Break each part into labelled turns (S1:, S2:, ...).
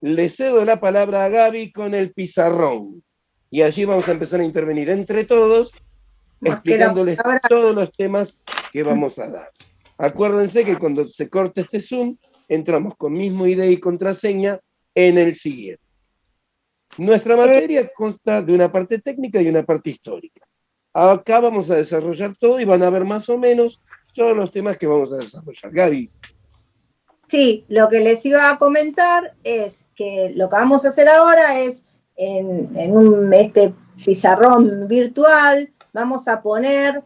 S1: le cedo la palabra a Gaby con el pizarrón. Y allí vamos a empezar a intervenir entre todos, explicándoles todos los temas que vamos a dar. Acuérdense que cuando se corte este Zoom, entramos con mismo ID y contraseña en el siguiente. Nuestra materia consta de una parte técnica y una parte histórica. Acá vamos a desarrollar todo y van a ver más o menos todos los temas que vamos a desarrollar. Gaby.
S2: Sí, lo que les iba a comentar es que lo que vamos a hacer ahora es en este pizarrón virtual, vamos a poner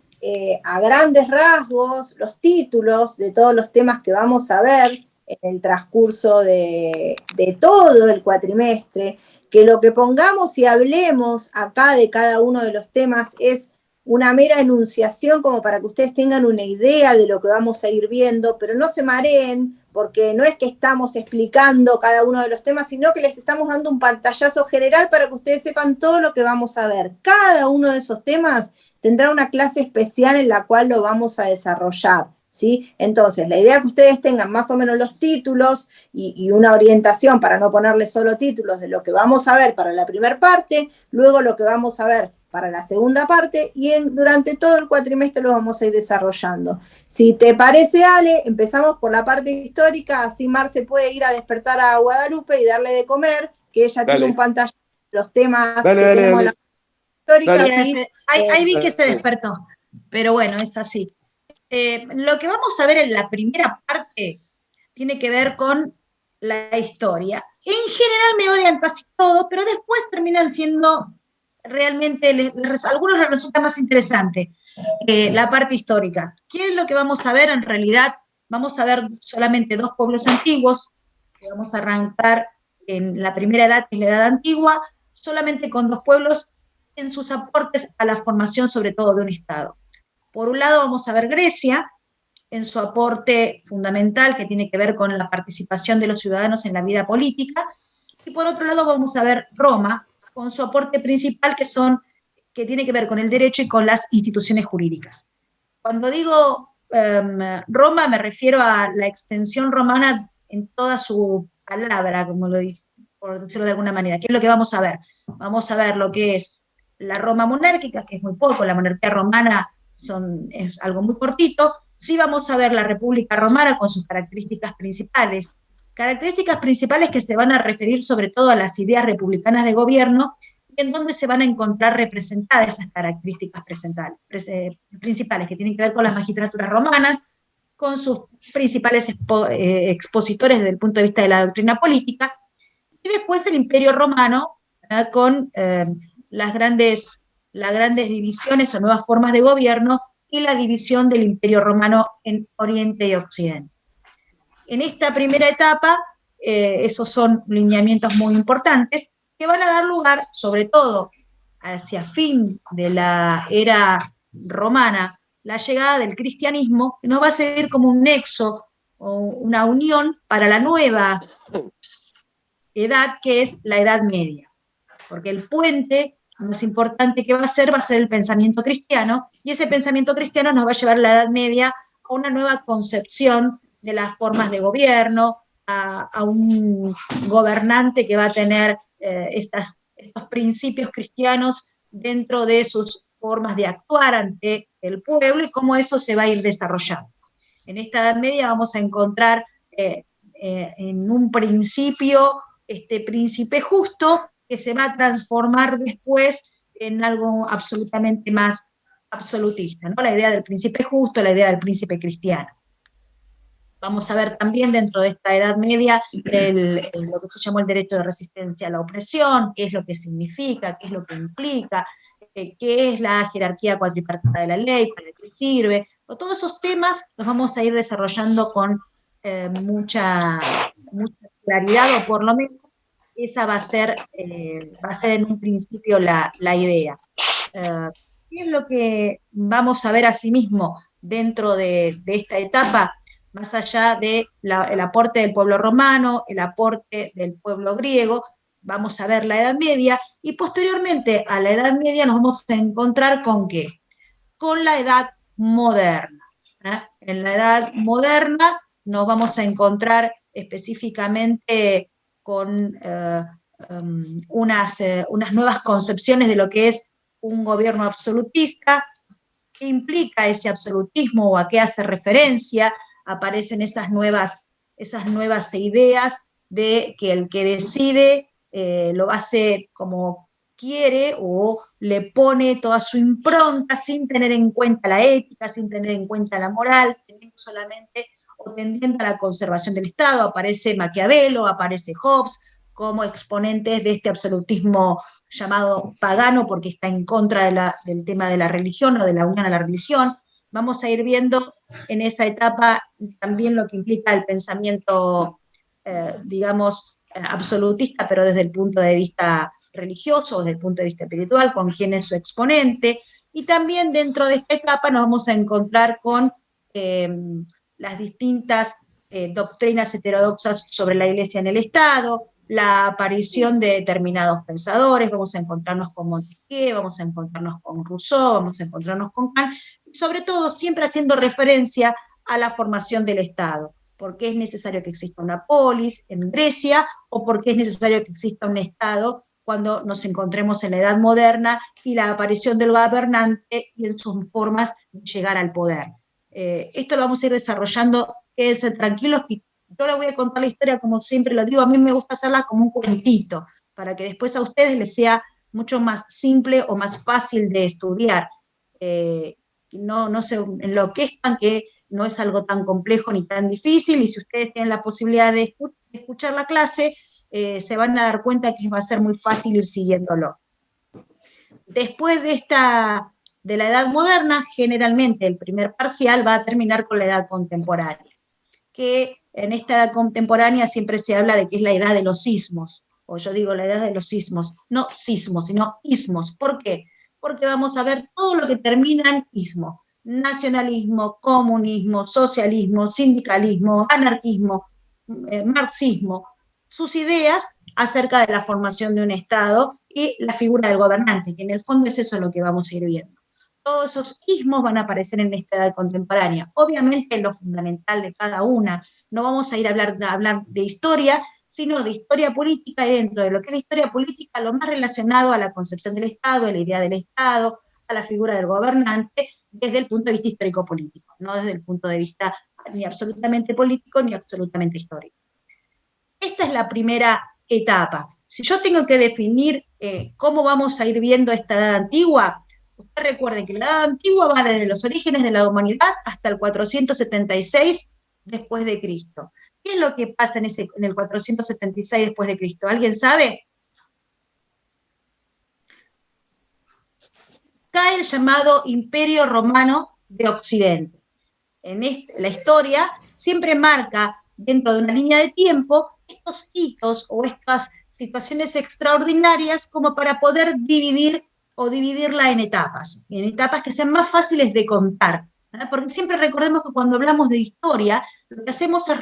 S2: a grandes rasgos los títulos de todos los temas que vamos a ver en el transcurso de todo el cuatrimestre, que lo que pongamos y hablemos acá de cada uno de los temas es una mera enunciación como para que ustedes tengan una idea de lo que vamos a ir viendo, pero no se mareen, porque no es que estamos explicando cada uno de los temas, sino que les estamos dando un pantallazo general para que ustedes sepan todo lo que vamos a ver. Cada uno de esos temas tendrá una clase especial en la cual lo vamos a desarrollar, ¿sí? Entonces, la idea es que ustedes tengan más o menos los títulos y una orientación para no ponerle solo títulos de lo que vamos a ver para la primera parte, luego lo que vamos a ver para la segunda parte y durante todo el cuatrimestre lo vamos a ir desarrollando. Si te parece, Ale, empezamos por la parte histórica, así Marce puede ir a despertar a Guadalupe y darle de comer, que ella tiene un pantalla de los temas que tenemos en la
S3: histórica. Sí, ahí vi que se despertó, pero bueno, es así. Lo que vamos a ver en la primera parte tiene que ver con la historia. En general me odian casi todo, pero después terminan siendo realmente, algunos les resulta más interesante la parte histórica. ¿Qué es lo que vamos a ver? En realidad vamos a ver solamente dos pueblos antiguos, que vamos a arrancar en la primera edad, que es la edad antigua, solamente con dos pueblos en sus aportes a la formación sobre todo de un Estado. Por un lado vamos a ver Grecia, en su aporte fundamental que tiene que ver con la participación de los ciudadanos en la vida política, y por otro lado vamos a ver Roma, con su aporte principal que tiene que ver con el derecho y con las instituciones jurídicas. Cuando digo Roma me refiero a la extensión romana en toda su palabra, como lo dice, por decirlo de alguna manera. ¿Qué es lo que vamos a ver? Vamos a ver lo que es la Roma monárquica, que es muy poco, la monarquía romana es algo muy cortito. Sí vamos a ver la República Romana con sus características principales que se van a referir sobre todo a las ideas republicanas de gobierno, y en donde se van a encontrar representadas esas características principales que tienen que ver con las magistraturas romanas, con sus principales expositores desde el punto de vista de la doctrina política, y después el Imperio Romano, con las grandes divisiones o nuevas formas de gobierno y la división del Imperio Romano en Oriente y Occidente. En esta primera etapa, esos son lineamientos muy importantes que van a dar lugar, sobre todo hacia fin de la era romana, la llegada del cristianismo, que nos va a servir como un nexo o una unión para la nueva edad, que es la Edad Media. Porque el puente más importante que va a ser el pensamiento cristiano, y ese pensamiento cristiano nos va a llevar a la Edad Media a una nueva concepción de las formas de gobierno, a un gobernante que va a tener estos principios cristianos dentro de sus formas de actuar ante el pueblo y cómo eso se va a ir desarrollando. En esta Edad Media vamos a encontrar en un principio este príncipe justo que se va a transformar después en algo absolutamente más absolutista, ¿no? La idea del príncipe justo, la idea del príncipe cristiano. Vamos a ver también dentro de esta Edad Media lo que se llamó el derecho de resistencia a la opresión, qué es lo que significa, qué es lo que implica, qué es la jerarquía cuatripartita de la ley, para qué sirve. Todos esos temas los vamos a ir desarrollando con mucha claridad, o por lo menos esa va a ser en un principio la idea. ¿Qué es lo que vamos a ver asimismo dentro de esta etapa? Más allá del aporte del pueblo romano, el aporte del pueblo griego, vamos a ver la Edad Media, y posteriormente a la Edad Media nos vamos a encontrar ¿con qué? Con la Edad Moderna. En la Edad Moderna nos vamos a encontrar específicamente con unas nuevas concepciones de lo que es un gobierno absolutista. ¿Qué implica ese absolutismo o a qué hace referencia? Aparecen esas nuevas ideas de que el que decide lo hace como quiere o le pone toda su impronta sin tener en cuenta la ética, sin tener en cuenta la moral, teniendo solamente o tendiente a la conservación del Estado. Aparece Maquiavelo, aparece Hobbes como exponentes de este absolutismo llamado pagano porque está en contra del tema de la religión o de la unión a la religión. Vamos a ir viendo en esa etapa también lo que implica el pensamiento, digamos, absolutista, pero desde el punto de vista religioso, desde el punto de vista espiritual, con quién es su exponente. Y también dentro de esta etapa nos vamos a encontrar con las distintas doctrinas heterodoxas sobre la Iglesia en el Estado, la aparición de determinados pensadores, vamos a encontrarnos con Montesquieu, vamos a encontrarnos con Rousseau, vamos a encontrarnos con Kant, y sobre todo siempre haciendo referencia a la formación del Estado. ¿Por qué es necesario que exista una polis en Grecia o por qué es necesario que exista un Estado cuando nos encontremos en la Edad Moderna y la aparición del gobernante y en sus formas de llegar al poder? Esto lo vamos a ir desarrollando, quédense tranquilos, que yo les voy a contar la historia como siempre lo digo, a mí me gusta hacerla como un cuentito, para que después a ustedes les sea mucho más simple o más fácil de estudiar. No se enloquezcan, que no es algo tan complejo ni tan difícil, y si ustedes tienen la posibilidad de escuchar la clase, se van a dar cuenta que va a ser muy fácil ir siguiéndolo. Después de la edad moderna, generalmente el primer parcial va a terminar con la edad contemporánea, que en esta edad contemporánea siempre se habla de que es la edad de los ismos, o yo digo la edad de los ismos, no sismos, sino ismos. ¿Por qué? Porque vamos a ver todo lo que termina en ismo: nacionalismo, comunismo, socialismo, sindicalismo, anarquismo, marxismo, sus ideas acerca de la formación de un Estado y la figura del gobernante, que en el fondo es eso lo que vamos a ir viendo. Todos esos ismos van a aparecer en esta edad contemporánea. Obviamente lo fundamental de cada una, no vamos a ir a hablar de historia, sino de historia política, y dentro de lo que es la historia política, lo más relacionado a la concepción del Estado, a la idea del Estado, a la figura del gobernante, desde el punto de vista histórico-político, no desde el punto de vista ni absolutamente político ni absolutamente histórico. Esta es la primera etapa. Si yo tengo que definir cómo vamos a ir viendo esta edad antigua, ustedes recuerden que la edad antigua va desde los orígenes de la humanidad hasta el 476 después de Cristo. ¿Qué es lo que pasa en el 476 después de Cristo? ¿Alguien sabe? Cae el llamado Imperio Romano de Occidente. La historia siempre marca dentro de una línea de tiempo estos hitos o estas situaciones extraordinarias como para poder dividirla en etapas que sean más fáciles de contar, ¿verdad? Porque siempre recordemos que cuando hablamos de historia, lo que hacemos es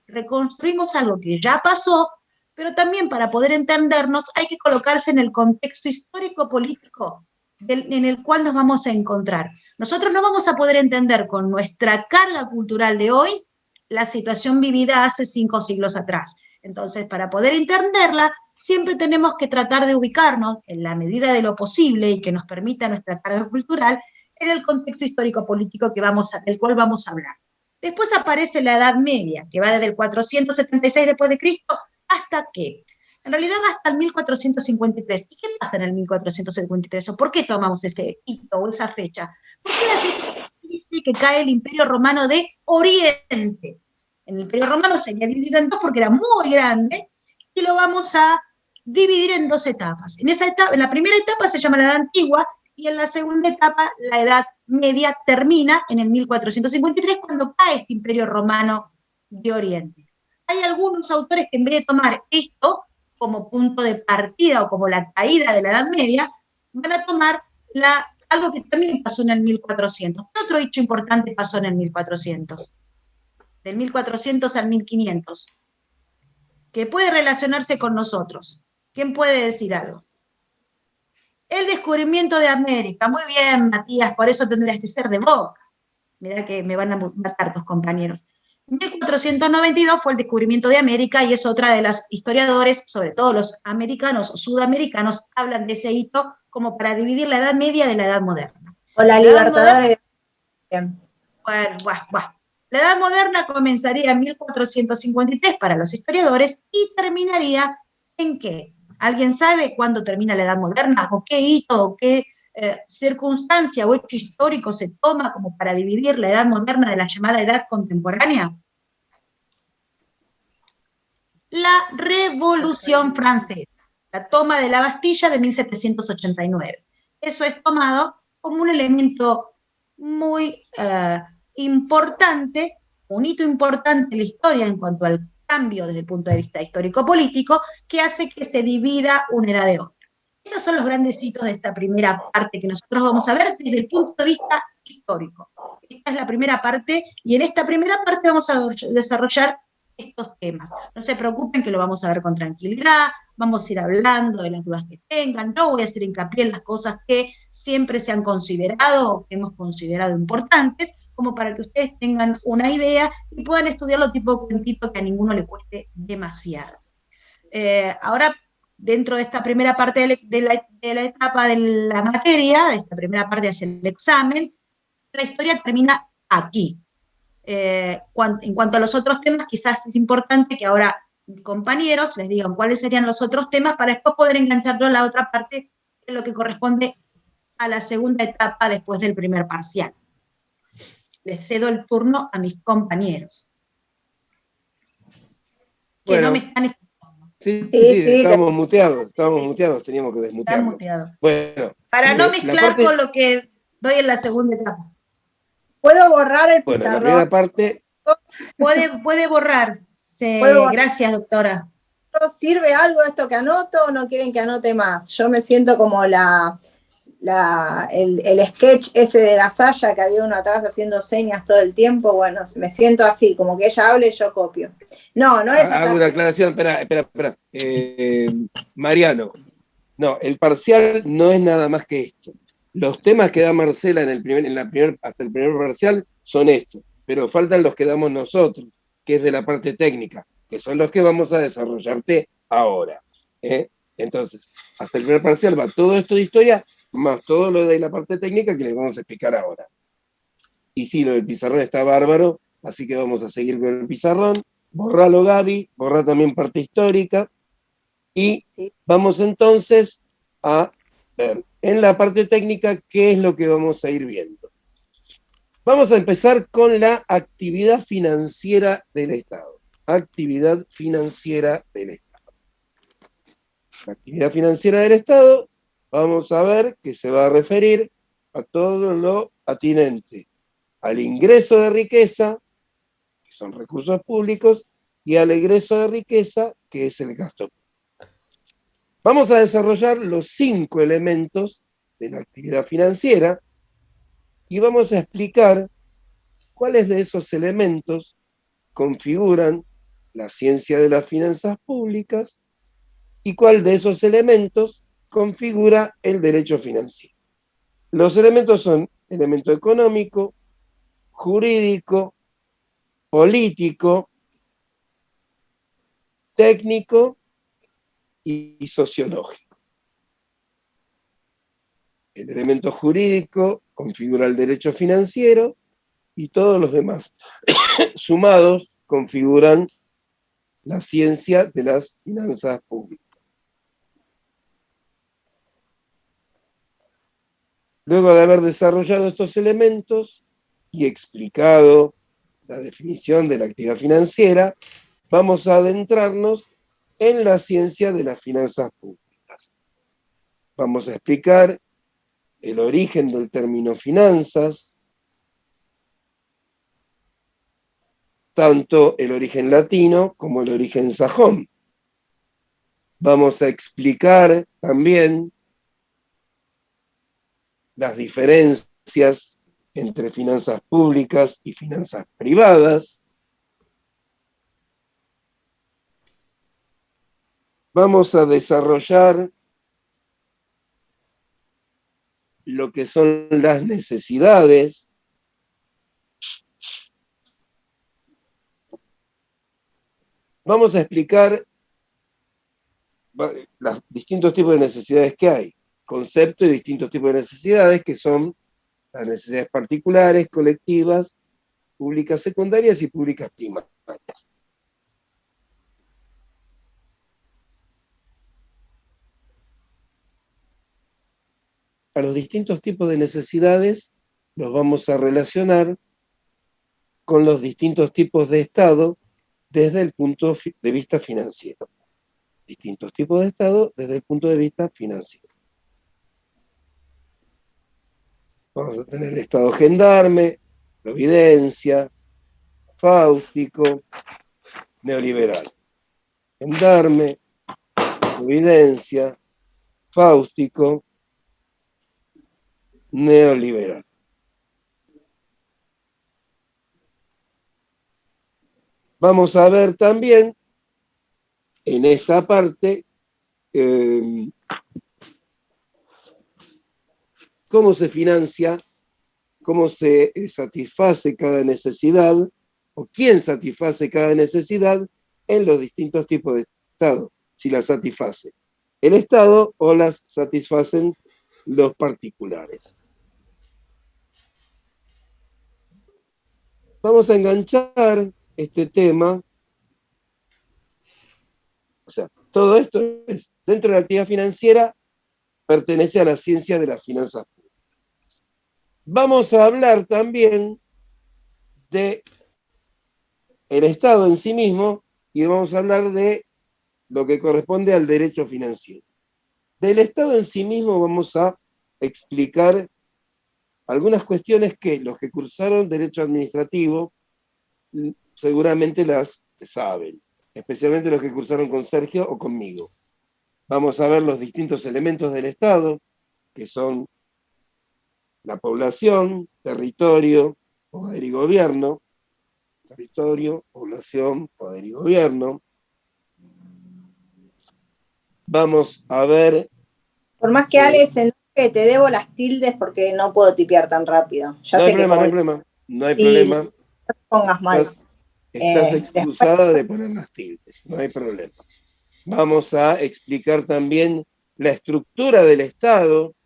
S3: reconstruimos algo que ya pasó, pero también para poder entendernos hay que colocarse en el contexto histórico-político en el cual nos vamos a encontrar. Nosotros no vamos a poder entender con nuestra carga cultural de hoy la situación vivida hace 5 siglos atrás. Entonces, para poder entenderla, siempre tenemos que tratar de ubicarnos, en la medida de lo posible y que nos permita nuestra carga cultural, en el contexto histórico-político del cual vamos a hablar. Después aparece la Edad Media, que va desde el 476 después de Cristo hasta ¿qué? En realidad va hasta el 1453. ¿Y qué pasa en el 1453? ¿O por qué tomamos ese hito o esa fecha? Porque la fecha dice que cae el Imperio Romano de Oriente. El Imperio Romano se había dividido en dos porque era muy grande, y lo vamos a dividir en 2 etapas. En la primera etapa se llama la Edad Antigua, y en la segunda etapa la Edad Media termina en el 1453, cuando cae este Imperio Romano de Oriente. Hay algunos autores que en vez de tomar esto como punto de partida o como la caída de la Edad Media, van a tomar algo que también pasó en el 1400. ¿Qué otro hecho importante pasó en el 1400? Del 1400 al 1500, que puede relacionarse con nosotros. ¿Quién puede decir algo? El descubrimiento de América. Muy bien, Matías, por eso tendrías que ser de Boca. Mirá que me van a matar tus compañeros. 1492 fue el descubrimiento de América y es otra de las historiadores, sobre todo los americanos o sudamericanos, hablan de ese hito como para dividir la Edad Media de la Edad Moderna.
S2: O la Libertadores.
S3: Bueno. La Edad Moderna comenzaría en 1453 para los historiadores y terminaría ¿en qué? ¿Alguien sabe cuándo termina la Edad Moderna? ¿O qué hito, o qué circunstancia o hecho histórico se toma como para dividir la Edad Moderna de la llamada Edad Contemporánea? La Revolución Francesa, la toma de la Bastilla de 1789. Eso es tomado como un elemento muy importante, un hito importante en la historia en cuanto al cambio desde el punto de vista histórico-político, que hace que se divida una edad de otra. Esos son los grandes hitos de esta primera parte que nosotros vamos a ver desde el punto de vista histórico. Esta es la primera parte y en esta primera parte vamos a desarrollar estos temas. No se preocupen que lo vamos a ver con tranquilidad, vamos a ir hablando de las dudas que tengan, no voy a hacer hincapié en las cosas que siempre se han considerado o que hemos considerado importantes, como para que ustedes tengan una idea y puedan estudiarlo tipo cuentito que a ninguno le cueste demasiado. Ahora, dentro de esta primera parte de la etapa de la materia, de esta primera parte hacia el examen, la historia termina aquí. En cuanto a los otros temas, quizás es importante que ahora mis compañeros les digan cuáles serían los otros temas para después poder engancharlo a la otra parte, en lo que corresponde a la segunda etapa después del primer parcial. Les cedo el turno a mis compañeros. Que
S1: bueno,
S3: no me están escuchando.
S1: Sí, estábamos muteados, teníamos que desmutearlo.
S3: Muteado.
S1: Bueno,
S3: para no mezclar con lo que doy en la segunda etapa.
S2: ¿Puedo borrar el pizarrón?
S1: La primera parte.
S3: Puede borrar. Gracias, doctora.
S2: ¿Sirve algo esto que anoto o no quieren que anote más? Yo me siento como el sketch ese de Gasalla, que había uno atrás haciendo señas todo el tiempo. Bueno, me siento así, como que ella hable y yo copio. No es...
S1: Hago una aclaración, espera. Mariano, no, el parcial no es nada más que esto. Los temas que da Marcela hasta el primer parcial son estos, pero faltan los que damos nosotros, que es de la parte técnica, que son los que vamos a desarrollarte ahora. Entonces, hasta el primer parcial va todo esto de historia, más todo lo de la parte técnica que les vamos a explicar ahora. Y sí, lo del pizarrón está bárbaro, así que vamos a seguir con el pizarrón. Borralo, Gaby, borra también parte histórica. Y vamos entonces a ver en la parte técnica qué es lo que vamos a ir viendo. Vamos a empezar con la actividad financiera del Estado. Actividad financiera del Estado. La actividad financiera del Estado, vamos a ver que se va a referir a todo lo atinente al ingreso de riqueza, que son recursos públicos, y al egreso de riqueza, que es el gasto público. Vamos a desarrollar los 5 elementos de la actividad financiera y vamos a explicar cuáles de esos elementos configuran la ciencia de las finanzas públicas y cuál de esos elementos configura el derecho financiero. Los elementos son elemento económico, jurídico, político, técnico y sociológico. El elemento jurídico configura el derecho financiero y todos los demás sumados configuran la ciencia de las finanzas públicas. Luego de haber desarrollado estos elementos y explicado la definición de la actividad financiera, vamos a adentrarnos en la ciencia de las finanzas públicas. Vamos a explicar el origen del término finanzas, tanto el origen latino como el origen sajón. Vamos a explicar también las diferencias entre finanzas públicas y finanzas privadas. Vamos a desarrollar lo que son las necesidades Vamos a explicar los distintos tipos de necesidades que hay, conceptos y distintos tipos de necesidades que son las necesidades particulares, colectivas, públicas secundarias y públicas primarias. A los distintos tipos de necesidades los vamos a relacionar con los distintos tipos de Estado desde el punto de vista financiero. Distintos tipos de Estado desde el punto de vista financiero. Vamos a tener el Estado gendarme, providencia, fáustico, neoliberal. Gendarme, providencia, fáustico, neoliberal. Vamos a ver también en esta parte cómo se financia, cómo se satisface cada necesidad, o quién satisface cada necesidad en los distintos tipos de Estado, si la satisface el Estado o las satisfacen los particulares. Vamos a enganchar este tema, o sea, todo esto es, dentro de la actividad financiera, pertenece a la ciencia de las finanzas públicas. Vamos a hablar también de el Estado en sí mismo y vamos a hablar de lo que corresponde al derecho financiero. Del Estado en sí mismo vamos a explicar algunas cuestiones que los que cursaron derecho administrativo seguramente las saben, especialmente los que cursaron con Sergio o conmigo. Vamos a ver los distintos elementos del Estado, que son la población, territorio, poder y gobierno. Territorio, población, poder y gobierno. Vamos a ver...
S2: Por más que Ale se enoje, te debo las tildes porque no puedo tipear tan rápido. Ya
S1: no
S2: sé
S1: hay problema, no hay problema. No hay problema.
S2: No te pongas mal.
S1: Estás excusada de poner las tildes, no hay problema. Vamos a explicar también la estructura del Estado.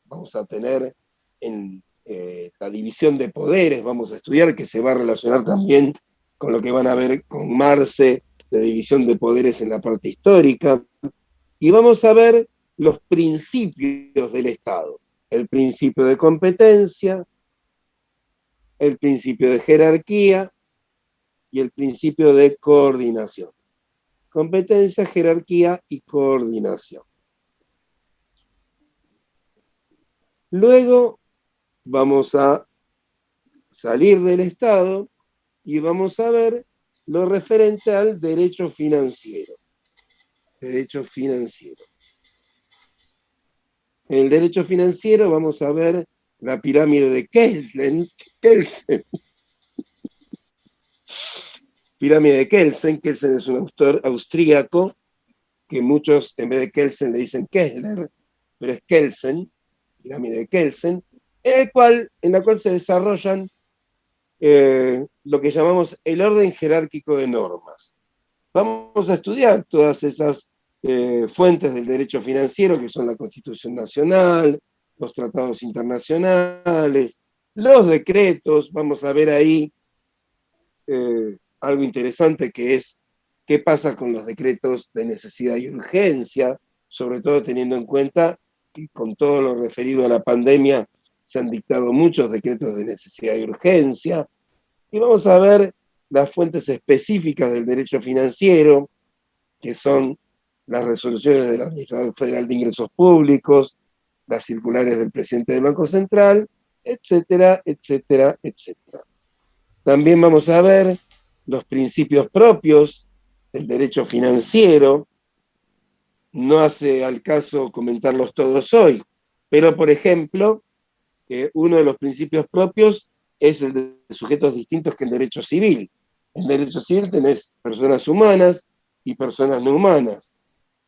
S1: Vamos a tener en la división de poderes, vamos a estudiar, que se va a relacionar también con lo que van a ver con Marce, de división de poderes en la parte histórica. Y vamos a ver los principios del Estado. El principio de competencia, el principio de jerarquía y el principio de coordinación. Competencia, jerarquía y coordinación. Luego vamos a salir del Estado y vamos a ver lo referente al derecho financiero. Derecho financiero. En el derecho financiero vamos a ver la pirámide de Kelsen. Pirámide de Kelsen. Kelsen es un autor austríaco que muchos en vez de Kelsen le dicen Kessler, pero es Kelsen, pirámide de Kelsen, en la cual se desarrollan lo que llamamos el orden jerárquico de normas. Vamos a estudiar todas esas fuentes del derecho financiero, que son la Constitución Nacional, los tratados internacionales, los decretos. Vamos a ver ahí algo interesante, que es qué pasa con los decretos de necesidad y urgencia, sobre todo teniendo en cuenta que con todo lo referido a la pandemia se han dictado muchos decretos de necesidad y urgencia. Y vamos a ver las fuentes específicas del derecho financiero, que son las resoluciones del Administrador Federal de Ingresos Públicos, las circulares del presidente del Banco Central, etcétera, etcétera, etcétera. También vamos a ver los principios propios del derecho financiero. No hace al caso comentarlos todos hoy, pero por ejemplo, uno de los principios propios es el de sujetos distintos que en derecho civil. En derecho civil tenés personas humanas y personas no humanas.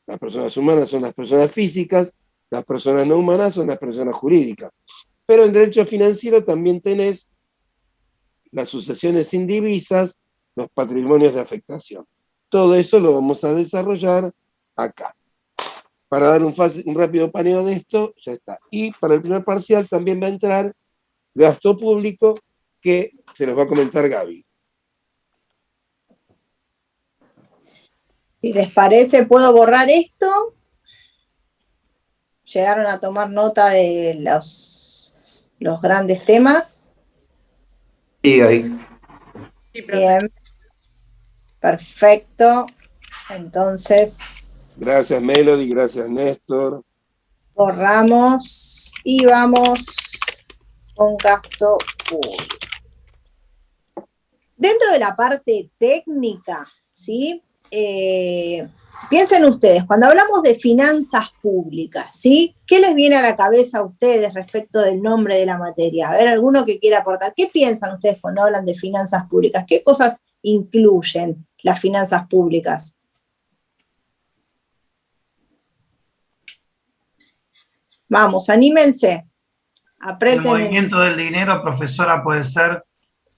S1: Las personas humanas son las personas físicas, las personas no humanas son las personas jurídicas. Pero en derecho financiero también tenés las sucesiones sin divisas, los patrimonios de afectación. Todo eso lo vamos a desarrollar acá. Para dar un rápido paneo de esto, ya está. Y para el primer parcial también va a entrar gasto público, que se los va a comentar Gaby.
S2: Si les parece, puedo borrar esto. Llegaron a tomar nota de los grandes temas.
S4: Sí, ahí.
S2: Bien. Perfecto. Entonces.
S1: Gracias, Melody. Gracias, Néstor.
S2: Borramos y vamos con gasto público. Dentro de la parte técnica, ¿sí? Piensen ustedes, cuando hablamos de finanzas públicas, ¿sí? ¿Qué les viene a la cabeza a ustedes respecto del nombre de la materia? A ver, alguno que quiera aportar. ¿Qué piensan ustedes cuando hablan de finanzas públicas? ¿Qué cosas incluyen las finanzas públicas? Vamos, anímense. Aprieten.
S4: El movimiento del dinero, profesora, puede ser.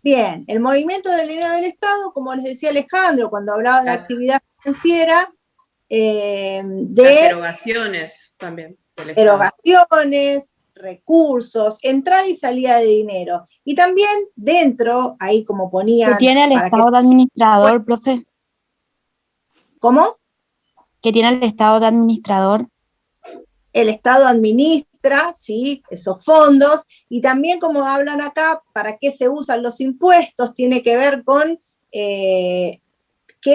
S2: Bien, el movimiento del dinero del Estado, como les decía Alejandro, cuando hablaba de actividad financiera,
S5: las erogaciones también.
S2: Erogaciones, recursos, entrada y salida de dinero. Y también dentro, ahí como ponían...
S6: ¿Qué tiene el Estado de administrador, profe?
S2: ¿Cómo?
S6: ¿Qué tiene el Estado de administrador?
S2: El Estado administra, ¿sí?, esos fondos, y también como hablan acá, para qué se usan los impuestos, tiene que ver con qué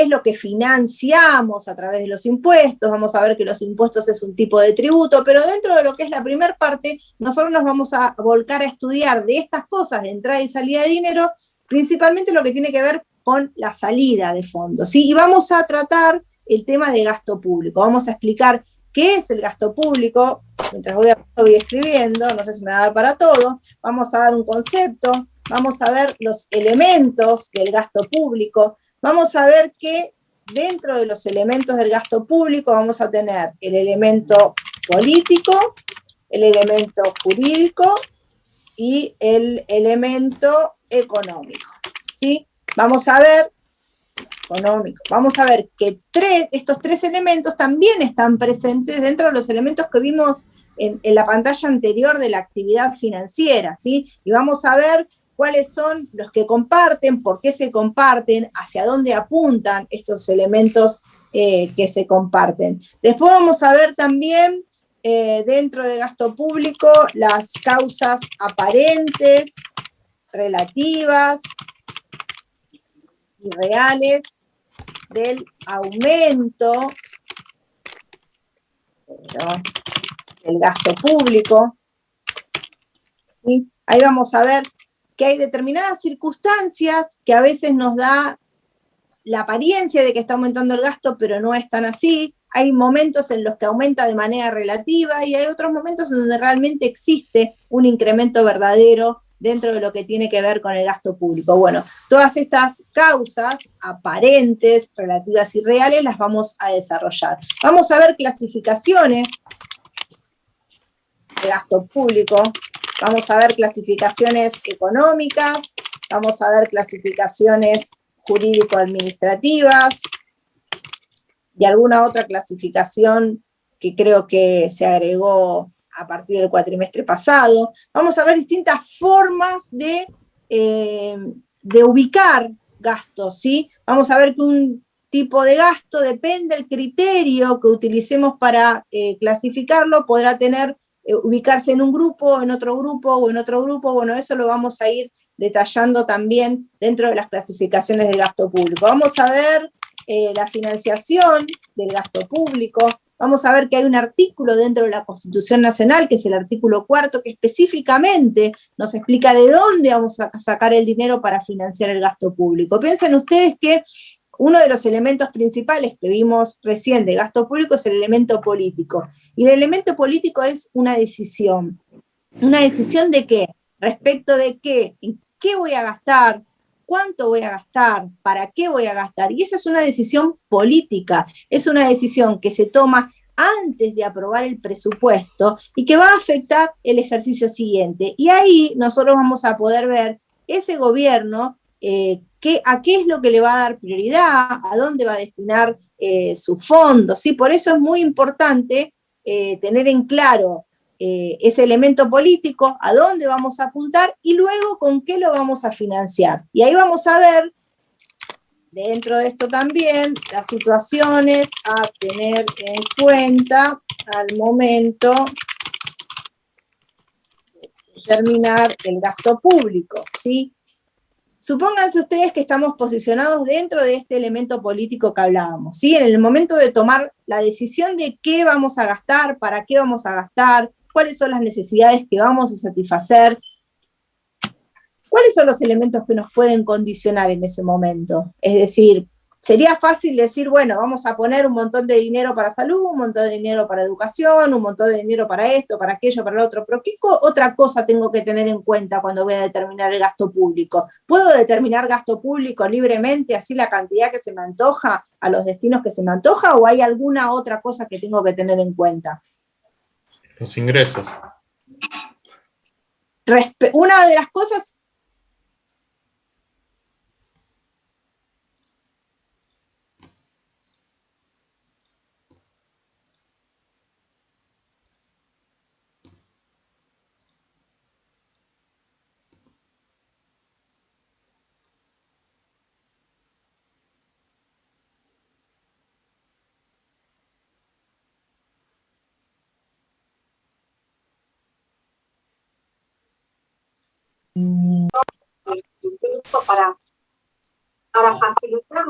S2: es lo que financiamos a través de los impuestos. Vamos a ver que los impuestos es un tipo de tributo, pero dentro de lo que es la primera parte, nosotros nos vamos a volcar a estudiar de estas cosas, de entrada y salida de dinero, principalmente lo que tiene que ver con la salida de fondos, ¿sí? Y vamos a tratar el tema de gasto público, vamos a explicar qué es el gasto público. Mientras voy escribiendo, no sé si me va a dar para todo, vamos a dar un concepto, vamos a ver los elementos del gasto público, vamos a ver que dentro de los elementos del gasto público vamos a tener el elemento político, el elemento jurídico y el elemento económico, ¿sí? Vamos a ver económico. Vamos a ver que estos tres elementos también están presentes dentro de los elementos que vimos en la pantalla anterior de la actividad financiera, ¿sí? Y vamos a ver cuáles son los que comparten, por qué se comparten, hacia dónde apuntan estos elementos que se comparten. Después vamos a ver también dentro de gasto público las causas aparentes, relativas y reales del aumento del gasto público, ¿sí? Ahí vamos a ver que hay determinadas circunstancias que a veces nos da la apariencia de que está aumentando el gasto, pero no es tan así. Hay momentos en los que aumenta de manera relativa y hay otros momentos en donde realmente existe un incremento verdadero dentro de lo que tiene que ver con el gasto público. Bueno, todas estas causas aparentes, relativas y reales las vamos a desarrollar. Vamos a ver clasificaciones de gasto público, vamos a ver clasificaciones económicas, vamos a ver clasificaciones jurídico-administrativas y alguna otra clasificación que creo que se agregó a partir del cuatrimestre pasado. Vamos a ver distintas formas de ubicar gastos, ¿sí? Vamos a ver que un tipo de gasto, depende del criterio que utilicemos para clasificarlo, podrá ubicarse en un grupo, en otro grupo o en otro grupo. Bueno, eso lo vamos a ir detallando también dentro de las clasificaciones del gasto público. Vamos a ver la financiación del gasto público. Vamos a ver que hay un artículo dentro de la Constitución Nacional, que es el artículo 4, que específicamente nos explica de dónde vamos a sacar el dinero para financiar el gasto público. Piensen ustedes que uno de los elementos principales que vimos recién de gasto público es el elemento político. Y el elemento político es una decisión. ¿Una decisión de qué? Respecto de qué, en qué voy a gastar, cuánto voy a gastar, para qué voy a gastar. Y esa es una decisión política, es una decisión que se toma antes de aprobar el presupuesto y que va a afectar el ejercicio siguiente. Y ahí nosotros vamos a poder ver ese gobierno, a qué es lo que le va a dar prioridad, a dónde va a destinar sus fondos, ¿sí? Por eso es muy importante tener en claro ese elemento político, a dónde vamos a apuntar y luego con qué lo vamos a financiar. Y ahí vamos a ver, dentro de esto también, las situaciones a tener en cuenta al momento de determinar el gasto público, ¿sí? Supónganse ustedes que estamos posicionados dentro de este elemento político que hablábamos, ¿sí? En el momento de tomar la decisión de qué vamos a gastar, para qué vamos a gastar, cuáles son las necesidades que vamos a satisfacer, cuáles son los elementos que nos pueden condicionar en ese momento. Es decir, sería fácil decir, bueno, vamos a poner un montón de dinero para salud, un montón de dinero para educación, un montón de dinero para esto, para aquello, para lo otro, pero ¿qué otra cosa tengo que tener en cuenta cuando voy a determinar el gasto público? ¿Puedo determinar gasto público libremente, así la cantidad que se me antoja, a los destinos que se me antoja, o hay alguna otra cosa que tengo que tener en cuenta?
S7: Los ingresos.
S2: Una de las cosas... para facilitar.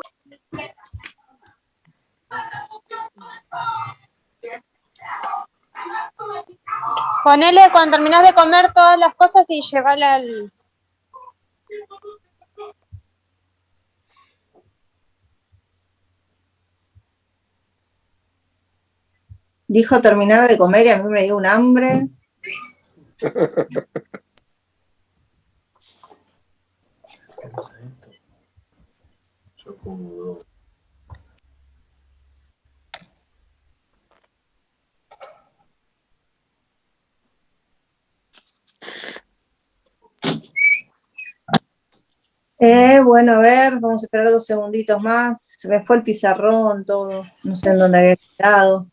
S8: Ponele cuando terminás de comer todas las cosas y llevarla al...
S2: Dijo terminar de comer y a mí me dio un hambre.
S7: Yo como...
S2: Bueno, a ver, vamos a esperar 2 segunditos más. Se me fue el pizarrón, todo. No sé en dónde había quedado.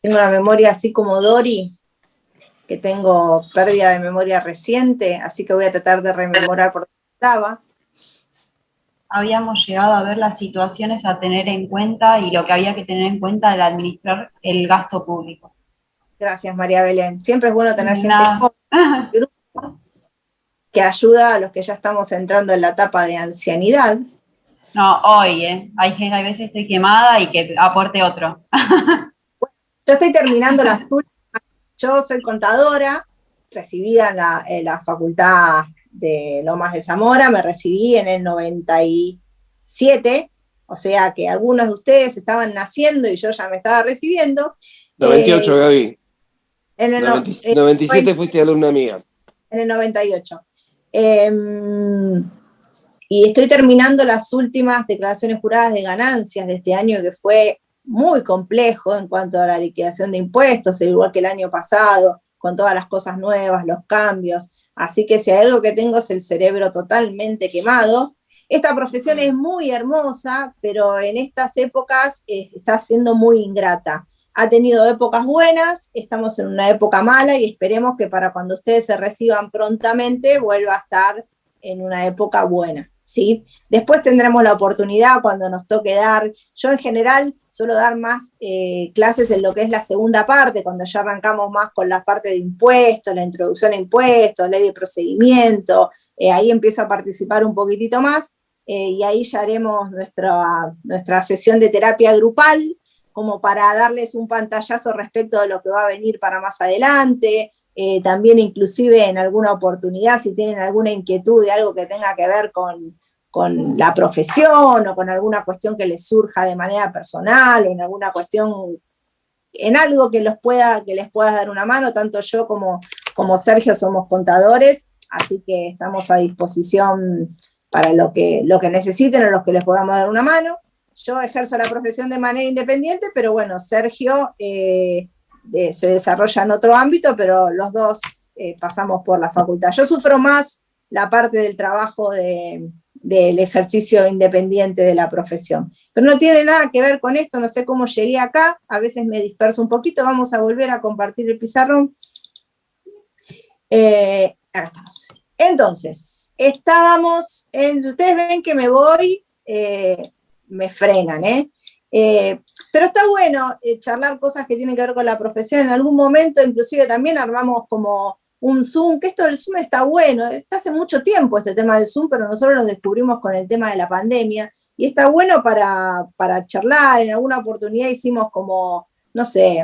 S2: Tengo una memoria así como Dory, que tengo pérdida de memoria reciente, así que voy a tratar de rememorar por dónde estaba.
S6: Habíamos llegado a ver las situaciones a tener en cuenta y lo que había que tener en cuenta al administrar el gasto público.
S2: Gracias, María Belén. Siempre es bueno tener gente joven que ayuda a los que ya estamos entrando en la etapa de ancianidad.
S6: No, hoy, hay gente, a veces estoy quemada y que aporte otro.
S2: Yo estoy terminando las últimas. Yo soy contadora, recibida en la Facultad de Lomas de Zamora, me recibí en el 97, o sea que algunos de ustedes estaban naciendo y yo ya me estaba recibiendo.
S1: 98, Gaby.
S2: En el
S1: 97 fuiste alumna mía.
S2: En el 98. Y estoy terminando las últimas declaraciones juradas de ganancias de este año, que fue muy complejo en cuanto a la liquidación de impuestos, igual que el año pasado, con todas las cosas nuevas, los cambios. Así que si hay algo que tengo es el cerebro totalmente quemado. Esta profesión es muy hermosa, pero en estas épocas está siendo muy ingrata. Ha tenido épocas buenas, estamos en una época mala y esperemos que para cuando ustedes se reciban prontamente vuelva a estar en una época buena, ¿sí? Después tendremos la oportunidad cuando nos toque dar, yo en general suelo dar más clases en lo que es la segunda parte, cuando ya arrancamos más con la parte de impuestos, la introducción a impuestos, ley de procedimiento, ahí empiezo a participar un poquitito más, y ahí ya haremos nuestra sesión de terapia grupal, como para darles un pantallazo respecto de lo que va a venir para más adelante, también inclusive en alguna oportunidad, si tienen alguna inquietud de algo que tenga que ver con la profesión o con alguna cuestión que les surja de manera personal o en alguna cuestión, en algo que les pueda dar una mano, tanto yo como Sergio somos contadores, así que estamos a disposición para lo que necesiten o los que les podamos dar una mano. yo ejerzo la profesión de manera independiente, pero bueno, Sergio se desarrolla en otro ámbito, pero los dos pasamos por la facultad. Yo sufro más la parte del trabajo del ejercicio independiente de la profesión. Pero no tiene nada que ver con esto, no sé cómo llegué acá, a veces me disperso un poquito, vamos a volver a compartir el pizarrón. Acá estamos. Entonces, ustedes ven que me voy, me frenan, pero está bueno charlar cosas que tienen que ver con la profesión. En algún momento, inclusive, también armamos como un Zoom, que esto del Zoom está bueno, está hace mucho tiempo este tema del Zoom, pero nosotros lo descubrimos con el tema de la pandemia, y está bueno para charlar. En alguna oportunidad hicimos como, no sé,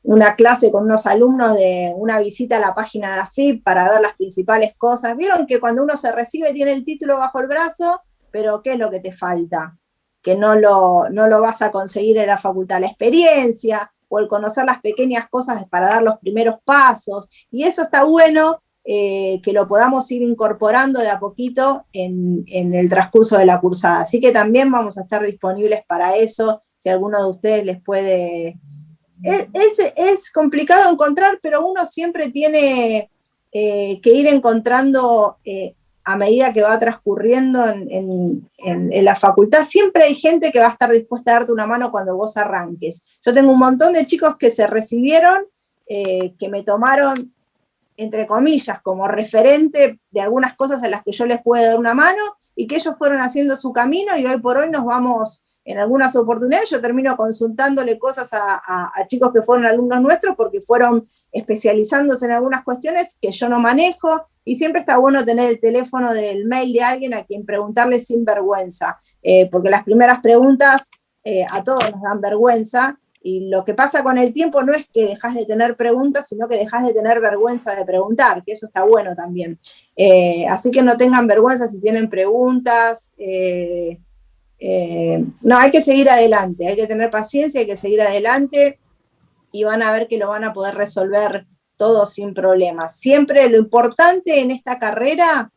S2: una clase con unos alumnos de una visita a la página de AFIP para ver las principales cosas. Vieron que cuando uno se recibe tiene el título bajo el brazo, pero ¿qué es lo que te falta? Que no lo vas a conseguir en la facultad, la experiencia o el conocer las pequeñas cosas para dar los primeros pasos, y eso está bueno que lo podamos ir incorporando de a poquito en el transcurso de la cursada. Así que también vamos a estar disponibles para eso, si alguno de ustedes les puede... Es complicado encontrar, pero uno siempre tiene que ir encontrando a medida que va transcurriendo en la facultad. Siempre hay gente que va a estar dispuesta a darte una mano cuando vos arranques. Yo tengo un montón de chicos que se recibieron, que me tomaron, entre comillas, como referente de algunas cosas en las que yo les puedo dar una mano, y que ellos fueron haciendo su camino, y hoy por hoy nos vamos, en algunas oportunidades, yo termino consultándole cosas a chicos que fueron alumnos nuestros, porque fueron especializándose en algunas cuestiones que yo no manejo, y siempre está bueno tener el teléfono del mail de alguien a quien preguntarle sin vergüenza, porque las primeras preguntas a todos nos dan vergüenza, y lo que pasa con el tiempo no es que dejas de tener preguntas, sino que dejas de tener vergüenza de preguntar, que eso está bueno también. Así que no tengan vergüenza si tienen preguntas. No, hay que seguir adelante, hay que tener paciencia, hay que seguir adelante, y van a ver que lo van a poder resolver todo sin problemas. Siempre lo importante en esta carrera,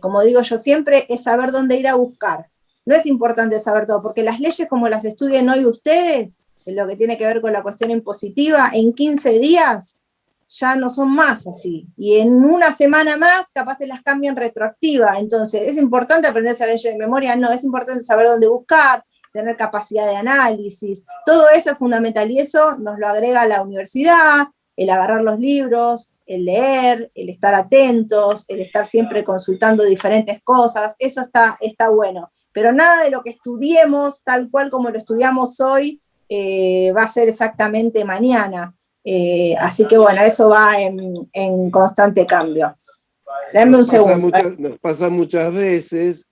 S2: como digo yo siempre, es saber dónde ir a buscar. No es importante saber todo, porque las leyes como las estudien hoy ustedes, en lo que tiene que ver con la cuestión impositiva, en 15 días ya no son más así. Y en una semana más, capaz te las cambian retroactiva. Entonces, ¿es importante aprenderse la ley de memoria? No, es importante saber dónde buscar, tener capacidad de análisis. Todo eso es fundamental, y eso nos lo agrega la universidad, el agarrar los libros, el leer, el estar atentos, el estar siempre consultando diferentes cosas. Eso está bueno. Pero nada de lo que estudiemos, tal cual como lo estudiamos hoy, va a ser exactamente mañana. Así que bueno, eso va en constante cambio. Dame un segundo.
S1: Nos pasa muchas veces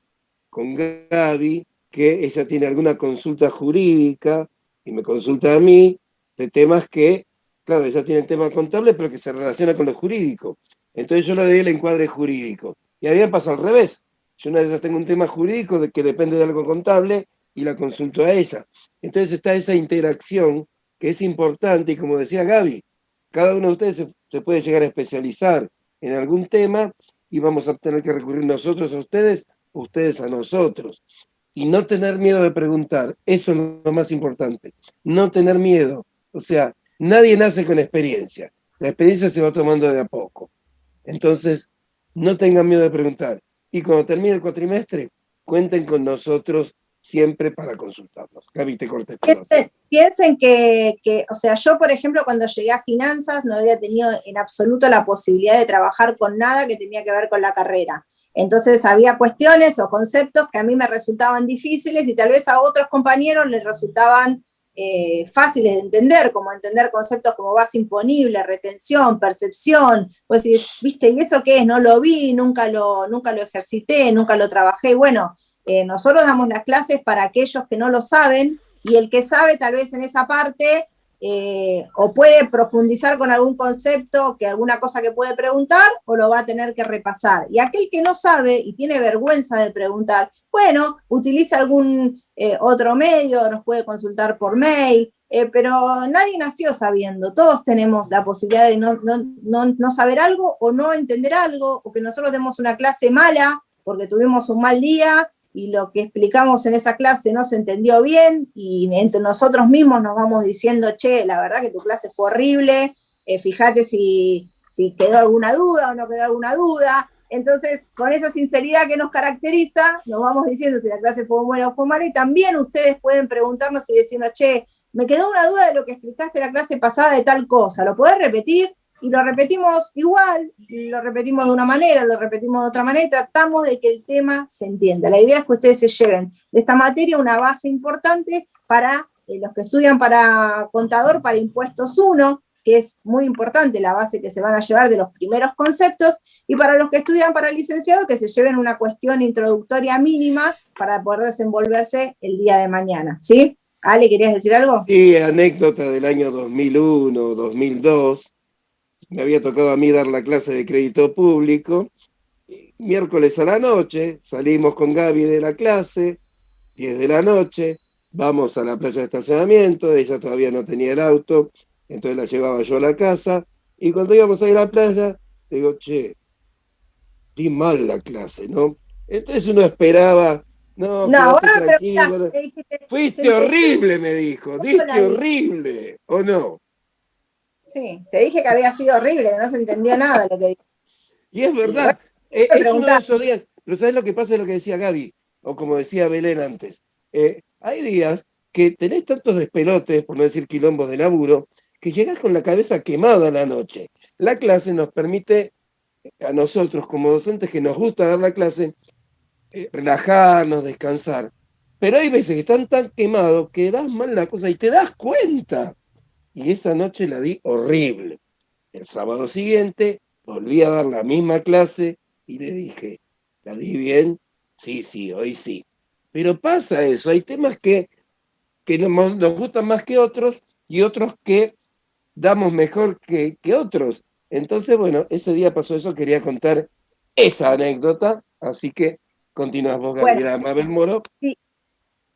S1: con Gaby que ella tiene alguna consulta jurídica y me consulta a mí de temas que, claro, ella tiene el tema contable, pero que se relaciona con lo jurídico. Entonces yo le doy el encuadre jurídico. Y a mí me pasa al revés. Yo una vez tengo un tema jurídico que depende de algo contable y la consulto a ella. Entonces está esa interacción que es importante, y como decía Gaby, cada uno de ustedes se puede llegar a especializar en algún tema, y vamos a tener que recurrir nosotros a ustedes, ustedes a nosotros. Y no tener miedo de preguntar, eso es lo más importante. No tener miedo. O sea, nadie nace con experiencia. La experiencia se va tomando de a poco. Entonces, no tengan miedo de preguntar. Y cuando termine el cuatrimestre, cuenten con nosotros siempre para consultarnos. Gaby, te corté.
S2: Piensen que, o sea, yo, por ejemplo, cuando llegué a finanzas, no había tenido en absoluto la posibilidad de trabajar con nada que tenía que ver con la carrera. Entonces había cuestiones o conceptos que a mí me resultaban difíciles, y tal vez a otros compañeros les resultaban fáciles de entender, como entender conceptos como base imponible, retención, percepción. Pues decís, viste, ¿y eso qué es? No lo vi, nunca lo ejercité, nunca lo trabajé. Bueno, nosotros damos las clases para aquellos que no lo saben, y el que sabe tal vez en esa parte o puede profundizar con algún concepto, que alguna cosa que puede preguntar, o lo va a tener que repasar. Y aquel que no sabe y tiene vergüenza de preguntar, bueno, utiliza algún otro medio, nos puede consultar por mail, pero nadie nació sabiendo. Todos tenemos la posibilidad de no saber algo, o no entender algo, o que nosotros demos una clase mala porque tuvimos un mal día, y lo que explicamos en esa clase no se entendió bien, y entre nosotros mismos nos vamos diciendo, che, la verdad que tu clase fue horrible, fíjate si quedó alguna duda o no quedó alguna duda. Entonces, con esa sinceridad que nos caracteriza, nos vamos diciendo si la clase fue buena o fue mala, y también ustedes pueden preguntarnos y decirnos, che, me quedó una duda de lo que explicaste la clase pasada de tal cosa, ¿lo podés repetir? Y lo repetimos igual, lo repetimos de una manera, lo repetimos de otra manera, y tratamos de que el tema se entienda. La idea es que ustedes se lleven de esta materia una base importante para los que estudian para contador, para impuestos 1, que es muy importante la base que se van a llevar de los primeros conceptos, y para los que estudian para licenciado, que se lleven una cuestión introductoria mínima para poder desenvolverse el día de mañana, ¿sí? Ale, ¿querías decir algo?
S1: Sí, anécdota del año 2001, 2002. Me había tocado a mí dar la clase de crédito público. Miércoles a la noche, salimos con Gaby de la clase, 10 de la noche, vamos a la playa de estacionamiento, ella todavía no tenía el auto, entonces la llevaba yo a la casa, y cuando íbamos a ir a la playa, digo, che, di mal la clase, ¿no? Entonces uno esperaba, no, quédate tranquilo. Fuiste horrible, me dijo, diste horrible, ¿o no?
S2: Sí, te dije que había sido horrible, que no se entendía nada de lo que dije.
S1: Y es verdad, es uno de esos días, pero ¿sabes lo que pasa? Es lo que decía Gaby, o como decía Belén antes. Hay días que tenés tantos despelotes, por no decir quilombos de laburo, que llegás con la cabeza quemada a la noche. La clase nos permite, a nosotros como docentes que nos gusta dar la clase, relajarnos, descansar. Pero hay veces que están tan quemados que das mal la cosa y te das cuenta. Y esa noche la di horrible. El sábado siguiente volví a dar la misma clase y le dije, ¿la di bien? Sí, hoy sí. Pero pasa eso, hay temas que nos gustan más que otros y otros que damos mejor que otros. Entonces, bueno, ese día pasó eso, quería contar esa anécdota, así que continúas vos, Gabriela.
S2: Bueno,
S1: Mabel Moro.
S2: Sí.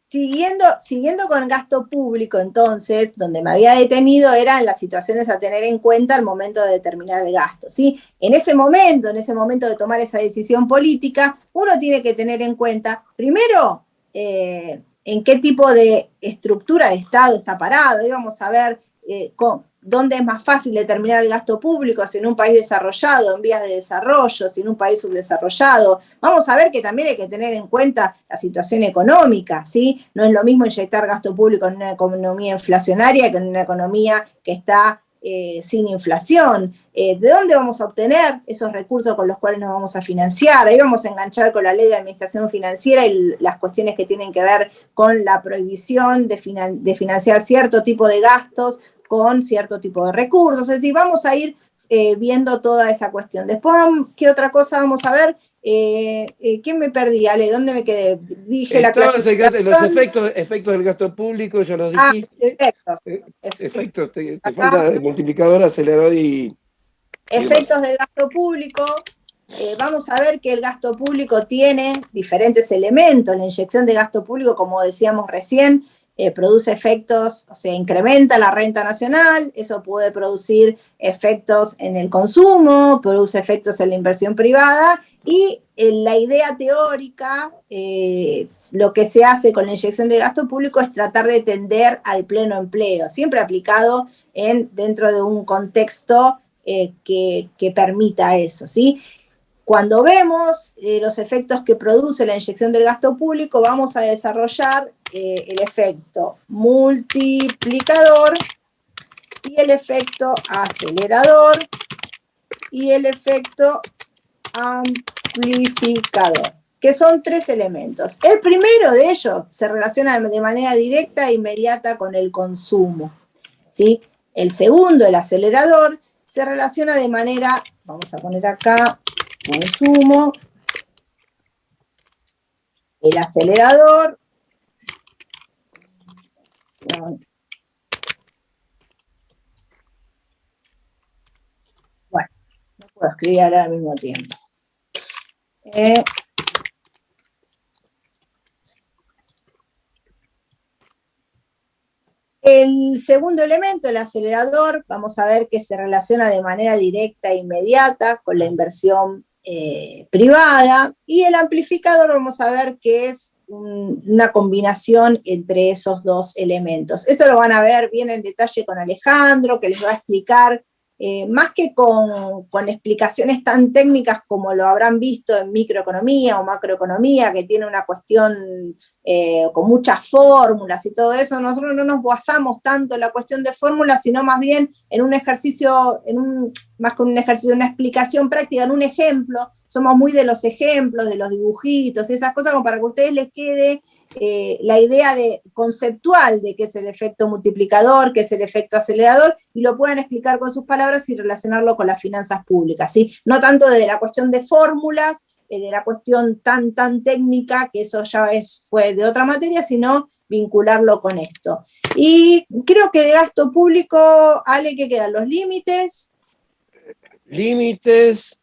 S2: Siguiendo con gasto público, entonces, donde me había detenido eran las situaciones a tener en cuenta al momento de determinar el gasto, ¿sí? En ese momento de tomar esa decisión política, uno tiene que tener en cuenta, primero, en qué tipo de estructura de Estado está parado, y vamos a ver dónde es más fácil determinar el gasto público, si en un país desarrollado, en vías de desarrollo, si en un país subdesarrollado. Vamos a ver que también hay que tener en cuenta la situación económica, ¿sí? No es lo mismo inyectar gasto público en una economía inflacionaria que en una economía que está sin inflación. ¿De dónde vamos a obtener esos recursos con los cuales nos vamos a financiar? Ahí vamos a enganchar con la ley de administración financiera y las cuestiones que tienen que ver con la prohibición de financiar cierto tipo de gastos con cierto tipo de recursos. Es decir, vamos a ir viendo toda esa cuestión. Después, ¿qué otra cosa vamos a ver? ¿Qué me perdí, Ale? ¿Dónde me quedé? Dije la clasificación.
S1: Los efectos del gasto público, ya los dijiste. Efectos, te falta el multiplicador, acelerador y
S2: efectos del gasto público. Vamos a ver que el gasto público tiene diferentes elementos. La inyección de gasto público, como decíamos recién, produce efectos, o sea, incrementa la renta nacional, eso puede producir efectos en el consumo, produce efectos en la inversión privada, y la idea teórica, lo que se hace con la inyección de gasto público es tratar de tender al pleno empleo, siempre aplicado dentro de un contexto que permita eso, ¿sí? Cuando vemos los efectos que produce la inyección del gasto público, vamos a desarrollar el efecto multiplicador y el efecto acelerador y el efecto amplificador, que son 3 elementos. El primero de ellos se relaciona de manera directa e inmediata con el consumo, ¿sí? El segundo, el acelerador, se relaciona de manera, vamos a poner acá, consumo, el acelerador, bueno, no puedo escribir ahora al mismo tiempo. El segundo elemento, el acelerador, vamos a ver que se relaciona de manera directa e inmediata con la inversión privada, y el amplificador vamos a ver que es una combinación entre esos dos elementos. Eso lo van a ver bien en detalle con Alejandro, que les va a explicar, más que con explicaciones tan técnicas como lo habrán visto en microeconomía o macroeconomía, que tiene una cuestión con muchas fórmulas y todo eso. Nosotros no nos basamos tanto en la cuestión de fórmulas, sino más bien en un ejercicio, más que un ejercicio, una explicación práctica, en un ejemplo. Somos muy de los ejemplos, de los dibujitos, esas cosas, como para que a ustedes les quede la idea conceptual de qué es el efecto multiplicador, qué es el efecto acelerador, y lo puedan explicar con sus palabras y relacionarlo con las finanzas públicas, ¿sí? No tanto de la cuestión de fórmulas, de la cuestión tan técnica, que eso ya fue de otra materia, sino vincularlo con esto. Y creo que de gasto público, Ale, ¿qué quedan? ¿Los límites?
S1: Límites.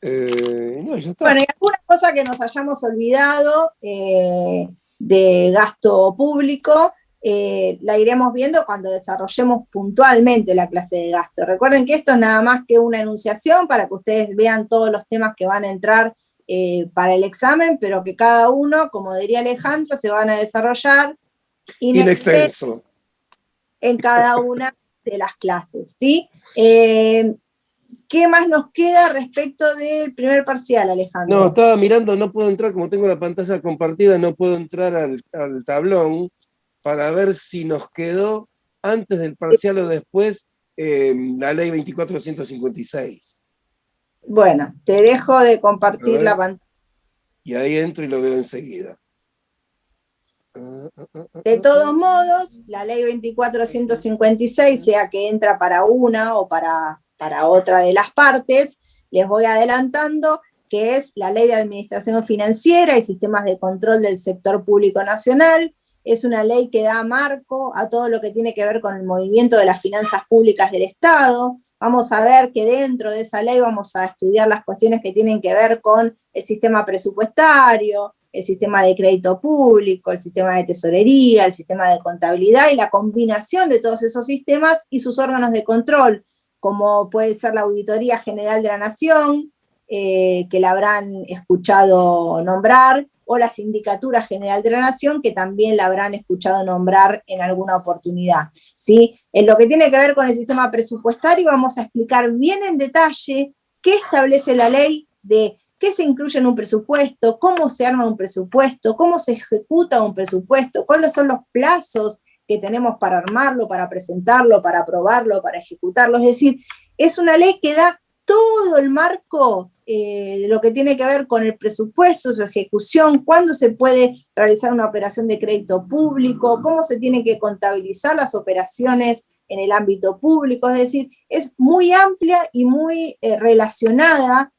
S1: No, ya está.
S2: Bueno, y alguna cosa que nos hayamos olvidado de gasto público, la iremos viendo cuando desarrollemos puntualmente la clase de gasto. Recuerden que esto es nada más que una enunciación para que ustedes vean todos los temas que van a entrar para el examen, pero que cada uno, como diría Alejandro, se van a desarrollar in extenso en cada una de las clases, ¿sí? ¿Qué más nos queda respecto del primer parcial, Alejandro?
S1: No, estaba mirando, no puedo entrar, como tengo la pantalla compartida, no puedo entrar al tablón para ver si nos quedó antes del parcial o después la ley 2456.
S2: Bueno, te dejo de compartir la pantalla.
S1: Y ahí entro y lo veo enseguida.
S2: De todos modos, la ley 2456, sea que entra para una o para otra de las partes, les voy adelantando que es la Ley de Administración Financiera y Sistemas de Control del Sector Público Nacional. Es una ley que da marco a todo lo que tiene que ver con el movimiento de las finanzas públicas del Estado. Vamos a ver que dentro de esa ley vamos a estudiar las cuestiones que tienen que ver con el sistema presupuestario, el sistema de crédito público, el sistema de tesorería, el sistema de contabilidad y la combinación de todos esos sistemas y sus órganos de control, como puede ser la Auditoría General de la Nación, que la habrán escuchado nombrar, o la Sindicatura General de la Nación, que también la habrán escuchado nombrar en alguna oportunidad, ¿sí? En lo que tiene que ver con el sistema presupuestario, vamos a explicar bien en detalle qué establece la ley, de qué se incluye en un presupuesto, cómo se arma un presupuesto, cómo se ejecuta un presupuesto, cuáles son los plazos que tenemos para armarlo, para presentarlo, para aprobarlo, para ejecutarlo. Es decir, es una ley que da todo el marco de lo que tiene que ver con el presupuesto, su ejecución, cuándo se puede realizar una operación de crédito público, cómo se tienen que contabilizar las operaciones en el ámbito público. Es decir, es muy amplia y muy relacionada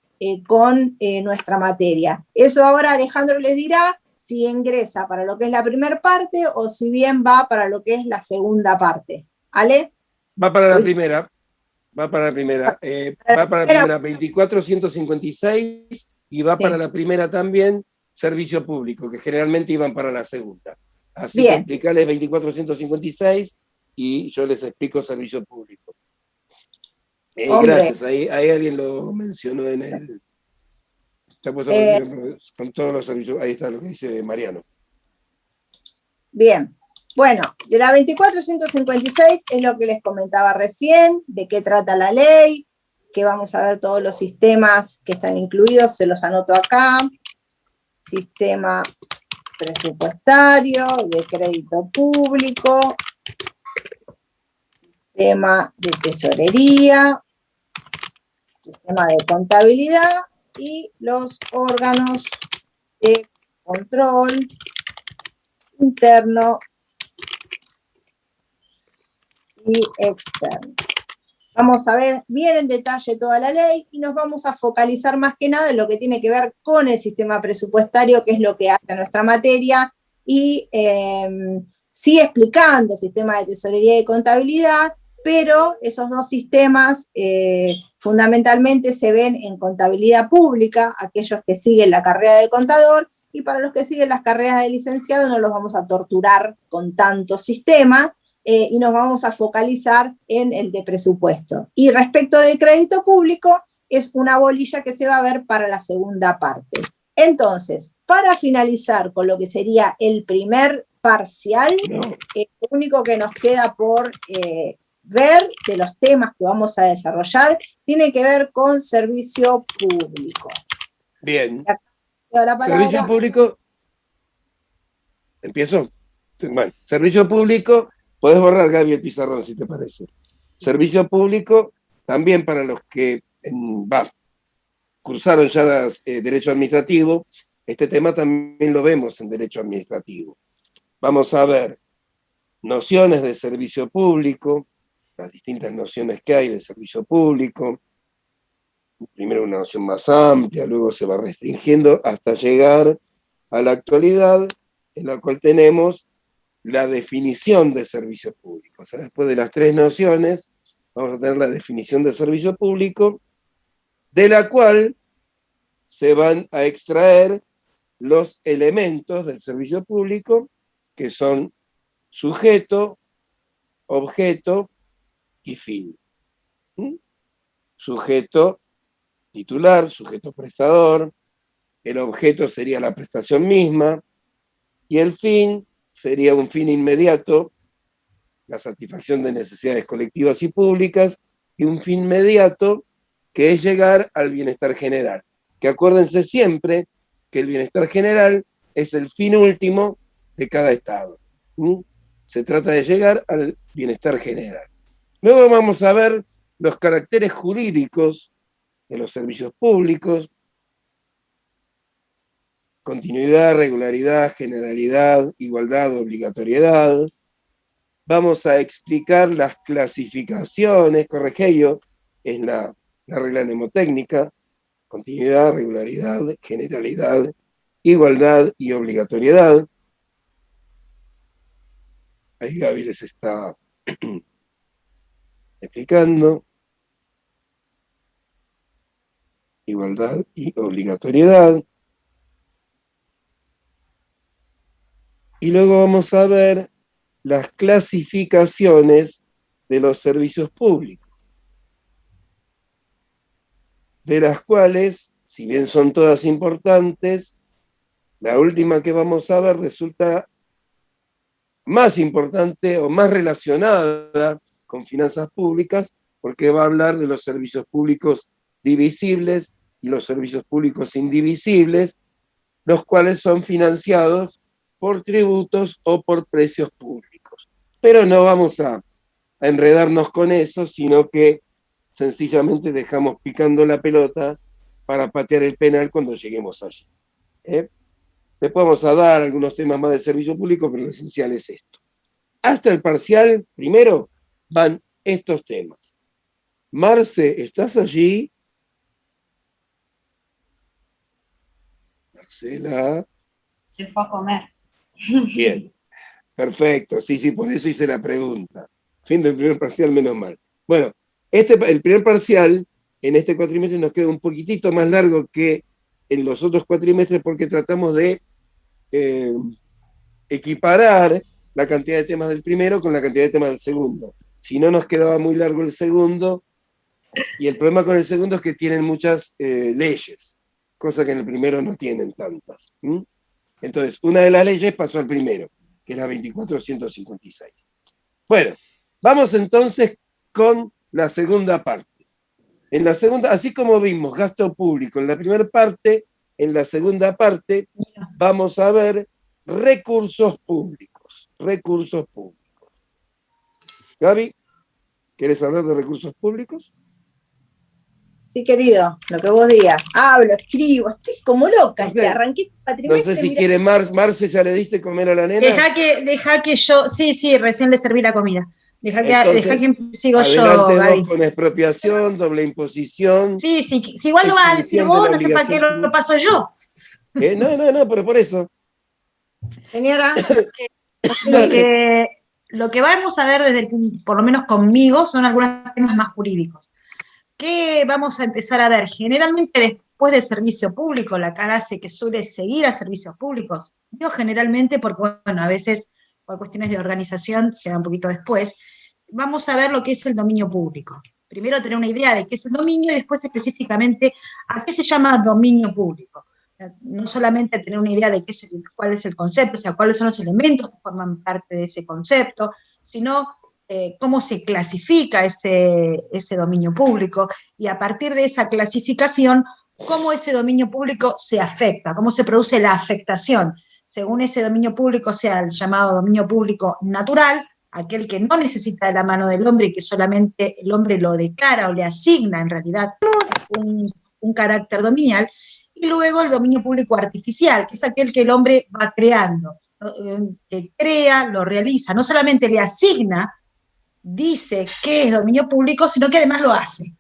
S2: con nuestra materia. Eso ahora Alejandro les dirá si ingresa para lo que es la primera parte o si bien va para lo que es la segunda parte. ¿Ale?
S1: Va para la primera. Va para la primera. Va para la primera 2456 y va para la primera también servicio público, que generalmente iban para la segunda. Así que explicarles 2456 y yo les explico servicio público. Gracias, ahí alguien lo mencionó en el... con todos los servicios, ahí está lo que dice Mariano.
S2: Bien, bueno, de la 2456 es lo que les comentaba recién, de qué trata la ley, que vamos a ver todos los sistemas que están incluidos, se los anoto acá. Sistema presupuestario, de crédito público, sistema de tesorería, sistema de contabilidad y los órganos de control interno y externo. Vamos a ver bien en detalle toda la ley y nos vamos a focalizar más que nada en lo que tiene que ver con el sistema presupuestario, que es lo que hace nuestra materia, y sigue explicando sistema de tesorería y contabilidad, pero esos dos sistemas fundamentalmente se ven en contabilidad pública, aquellos que siguen la carrera de contador, y para los que siguen las carreras de licenciado no los vamos a torturar con tanto sistema, y nos vamos a focalizar en el de presupuesto. Y respecto del crédito público, es una bolilla que se va a ver para la segunda parte. Entonces, para finalizar con lo que sería el primer parcial, lo único que nos queda por ver de los temas que vamos a desarrollar tiene que ver con servicio público.
S1: Bien.
S2: La
S1: servicio público. ¿Empiezo? Bueno, servicio público, podés borrar, Gaby, el pizarrón, si te parece. Servicio público, también para los que cursaron ya derecho administrativo, este tema también lo vemos en derecho administrativo. Vamos a ver nociones de servicio público, las distintas nociones que hay de servicio público. Primero una noción más amplia, luego se va restringiendo hasta llegar a la actualidad, en la cual tenemos la definición de servicio público. O sea, después de las 3 nociones, vamos a tener la definición de servicio público, de la cual se van a extraer los elementos del servicio público, que son sujeto, objeto y fin. Sujeto titular, sujeto prestador, el objeto sería la prestación misma, y el fin sería un fin inmediato, la satisfacción de necesidades colectivas y públicas, y un fin inmediato que es llegar al bienestar general. Que acuérdense siempre que el bienestar general es el fin último de cada Estado. Se trata de llegar al bienestar general. Luego vamos a ver los caracteres jurídicos de los servicios públicos: continuidad, regularidad, generalidad, igualdad, obligatoriedad. Vamos a explicar las clasificaciones, corregello, es la regla mnemotécnica: continuidad, regularidad, generalidad, igualdad y obligatoriedad. Ahí Gaby les está explicando. Igualdad y obligatoriedad. Y luego vamos a ver las clasificaciones de los servicios públicos, de las cuales, si bien son todas importantes, la última que vamos a ver resulta más importante o más relacionada con finanzas públicas, porque va a hablar de los servicios públicos divisibles y los servicios públicos indivisibles, los cuales son financiados por tributos o por precios públicos. Pero no vamos a enredarnos con eso, sino que sencillamente dejamos picando la pelota para patear el penal cuando lleguemos allí. Después vamos a dar algunos temas más de servicio público, pero lo esencial es esto. Hasta el parcial, primero, van estos temas. Marce, ¿estás allí? Marcela.
S6: Se fue a comer.
S1: Bien, perfecto, sí, por eso hice la pregunta. Fin del primer parcial, menos mal. Bueno, el primer parcial, en este cuatrimestre nos queda un poquitito más largo que en los otros cuatrimestres, porque tratamos de equiparar la cantidad de temas del primero con la cantidad de temas del segundo. Si no, nos quedaba muy largo el segundo, y el problema con el segundo es que tienen muchas leyes, cosa que en el primero no tienen tantas. Entonces, una de las leyes pasó al primero, que es la 24.156. Bueno, vamos entonces con la segunda parte. En la segunda, así como vimos gasto público en la primera parte, en la segunda parte vamos a ver recursos públicos. Recursos públicos. Gaby, ¿quieres hablar de recursos públicos?
S2: Sí, querido, lo que vos digas. Hablo, escribo, estoy como loca. Okay. Arranqué este patrimestre.
S1: No sé si quiere Marce, ¿ya le diste comer a la nena?
S3: Deja que yo, sí, recién le serví la comida. Deja que sigo yo, Gaby.
S1: Con expropiación, doble imposición.
S3: Sí, igual lo vas a decir vos, no sé para qué lo paso yo.
S1: No, pero por eso.
S2: Señora.
S3: Lo que vamos a ver, por lo menos conmigo, son algunos temas más jurídicos. ¿Qué vamos a empezar a ver? Generalmente después del servicio público, la clase que suele seguir a servicios públicos, digo generalmente porque, bueno, a veces por cuestiones de organización se da un poquito después, vamos a ver lo que es el dominio público. primero tener una idea de qué es el dominio y después específicamente a qué se llama dominio público. No solamente tener una idea de cuál es el concepto, o sea, cuáles son los elementos que forman parte de ese concepto, sino cómo se clasifica ese dominio público, y a partir de esa clasificación, cómo ese dominio público se afecta, cómo se produce la afectación, según ese dominio público sea el llamado dominio público natural, aquel que no necesita de la mano del hombre y que solamente el hombre lo declara o le asigna en realidad un carácter dominial, y luego el dominio público artificial, que es aquel que el hombre va creando, que crea, lo realiza, no solamente le asigna, dice qué es dominio público, sino que además lo hace.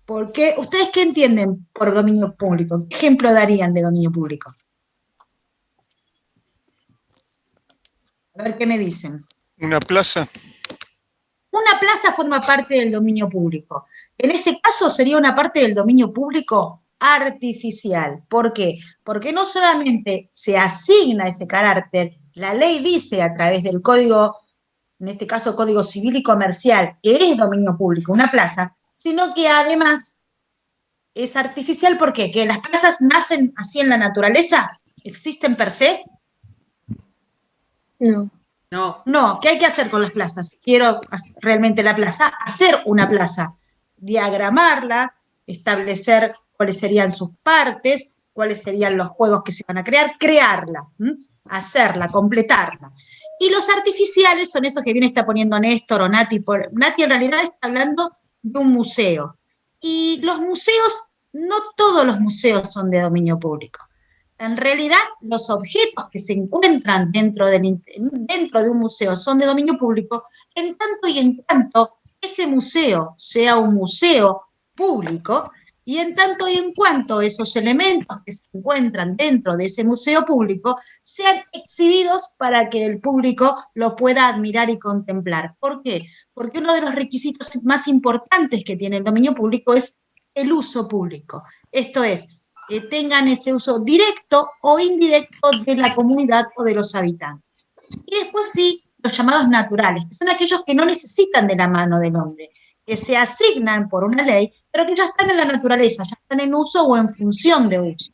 S3: Porque, ¿ustedes qué entienden por dominio público? ¿Qué ejemplo darían de dominio público? A ver qué me dicen.
S9: Una plaza.
S3: Una plaza forma parte del dominio público. En ese caso sería una parte del dominio público artificial. ¿Por qué? Porque no solamente se asigna ese carácter, la ley dice a través del código, en este caso Código Civil y Comercial, que es dominio público, una plaza, sino que además es artificial. ¿Por qué? ¿Que las plazas nacen así en la naturaleza? ¿Existen per se?
S5: No.
S3: No, ¿qué hay que hacer con las plazas? Quiero realmente la plaza, hacer una plaza, diagramarla, establecer cuáles serían sus partes, cuáles serían los juegos que se van a crear, crearla, hacerla, completarla. Y los artificiales son esos que bien está poniendo Néstor o Nati. Nati en realidad está hablando de un museo. Y los museos, no todos los museos son de dominio público. En realidad, los objetos que se encuentran dentro de un museo son de dominio público, en tanto y en cuanto ese museo sea un museo público, y en tanto y en cuanto esos elementos que se encuentran dentro de ese museo público sean exhibidos para que el público lo pueda admirar y contemplar. ¿Por qué? Porque uno de los requisitos más importantes que tiene el dominio público es el uso público. Esto es, que tengan ese uso directo o indirecto de la comunidad o de los habitantes. Y después sí, los llamados naturales, que son aquellos que no necesitan de la mano del hombre, que se asignan por una ley, pero que ya están en la naturaleza, ya están en uso o en función de uso.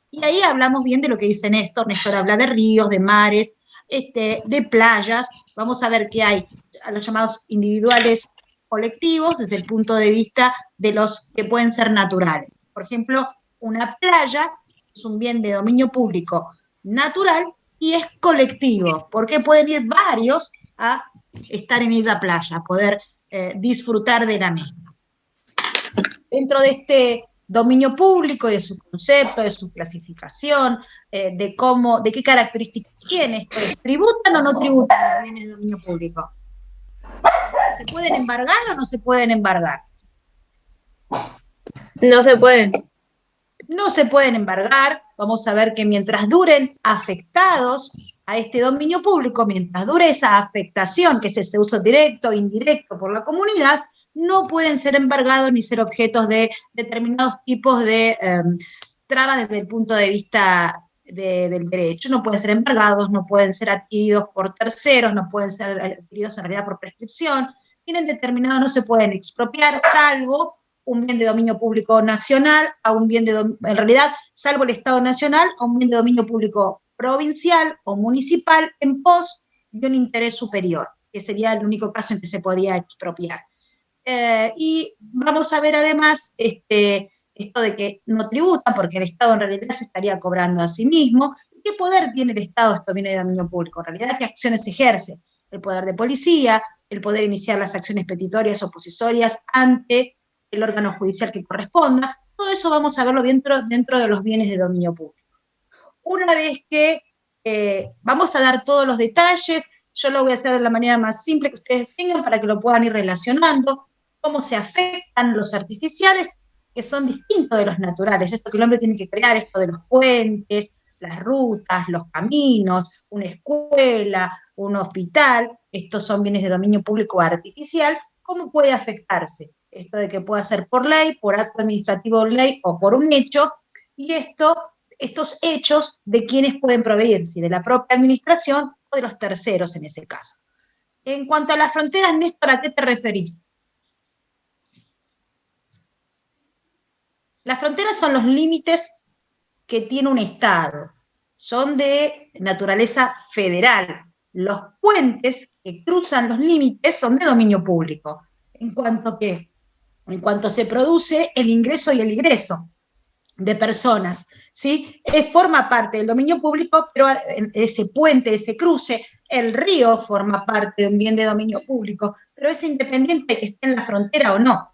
S3: Y ahí hablamos bien de lo que dice Néstor. Néstor habla de ríos, de mares, de playas. Vamos a ver que hay a los llamados individuales colectivos desde el punto de vista de los que pueden ser naturales. Por ejemplo, una playa es un bien de dominio público natural y es colectivo, porque pueden ir varios a estar en esa playa, a poder disfrutar de la misma. Dentro de este dominio público, de su concepto, de su clasificación, de qué características tiene, ¿tributan o no tributan los bienes de dominio público? ¿Se pueden embargar o no se pueden embargar?
S5: No se pueden.
S3: No se pueden embargar. Vamos a ver que mientras duren afectados a este dominio público, mientras dure esa afectación, que es ese uso directo o indirecto por la comunidad, no pueden ser embargados ni ser objetos de determinados tipos de trabas desde el punto de vista del derecho. No pueden ser embargados, no pueden ser adquiridos por terceros, no pueden ser adquiridos en realidad por prescripción. Tienen determinado, no se pueden expropiar, salvo un bien de dominio público nacional a un bien en realidad, salvo el Estado nacional, a un bien de dominio público provincial o municipal en pos de un interés superior, que sería el único caso en que se podía expropiar. Y vamos a ver además esto de que no tributa, porque el Estado en realidad se estaría cobrando a sí mismo. ¿Qué poder tiene el Estado? Esto viene de dominio público. En realidad, ¿qué acciones ejerce? El poder de policía, el poder iniciar las acciones petitorias o pocisorias ante el órgano judicial que corresponda. Todo eso vamos a verlo dentro de los bienes de dominio público. Una vez que vamos a dar todos los detalles, yo lo voy a hacer de la manera más simple que ustedes tengan para que lo puedan ir relacionando, cómo se afectan los artificiales, que son distintos de los naturales. Esto que el hombre tiene que crear, esto de los puentes, las rutas, los caminos, una escuela, un hospital, estos son bienes de dominio público artificial. ¿Cómo puede afectarse? Esto de que pueda ser por ley, por acto administrativo de ley o por un hecho, y estos hechos de quiénes pueden proveer, si de la propia administración o de los terceros en ese caso. En cuanto a las fronteras, Néstor, ¿a qué te referís? Las fronteras son los límites que tiene un Estado, son de naturaleza federal. Los puentes que cruzan los límites son de dominio público, en cuanto se produce el ingreso y el egreso de personas, ¿sí? Forma parte del dominio público, pero ese puente, ese cruce, el río forma parte de un bien de dominio público, pero es independiente de que esté en la frontera o no.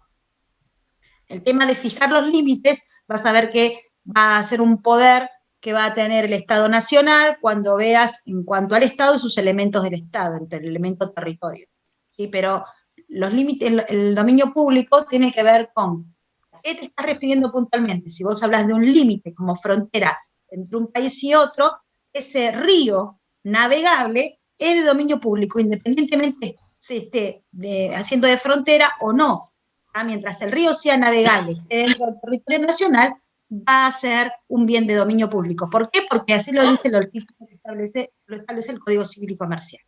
S3: El tema de fijar los límites, vas a ver que va a ser un poder que va a tener el Estado Nacional cuando veas en cuanto al Estado y sus elementos del Estado, entre el elemento territorio, ¿sí? Pero los límites, el dominio público tiene que ver con ¿qué te estás refiriendo puntualmente? Si vos hablas de un límite como frontera entre un país y otro, ese río navegable es de dominio público, independientemente si esté haciendo de frontera o no. Mientras el río sea navegable, esté dentro del territorio nacional, va a ser un bien de dominio público. ¿Por qué? Porque así lo dice lo establece el Código Civil y Comercial.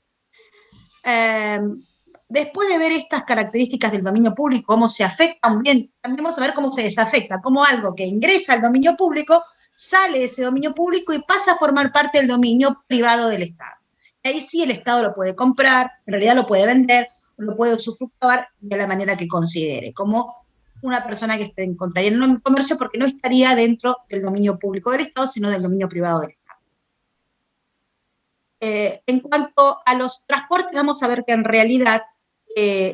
S3: Después de ver estas características del dominio público, cómo se afecta un bien, también vamos a ver cómo se desafecta, cómo algo que ingresa al dominio público sale de ese dominio público y pasa a formar parte del dominio privado del Estado. Y ahí sí el Estado lo puede comprar, en realidad lo puede vender, lo puede usufructuar de la manera que considere, como una persona que encontraría en un comercio porque no estaría dentro del dominio público del Estado, sino del dominio privado del Estado. En cuanto a los transportes, vamos a ver que en realidad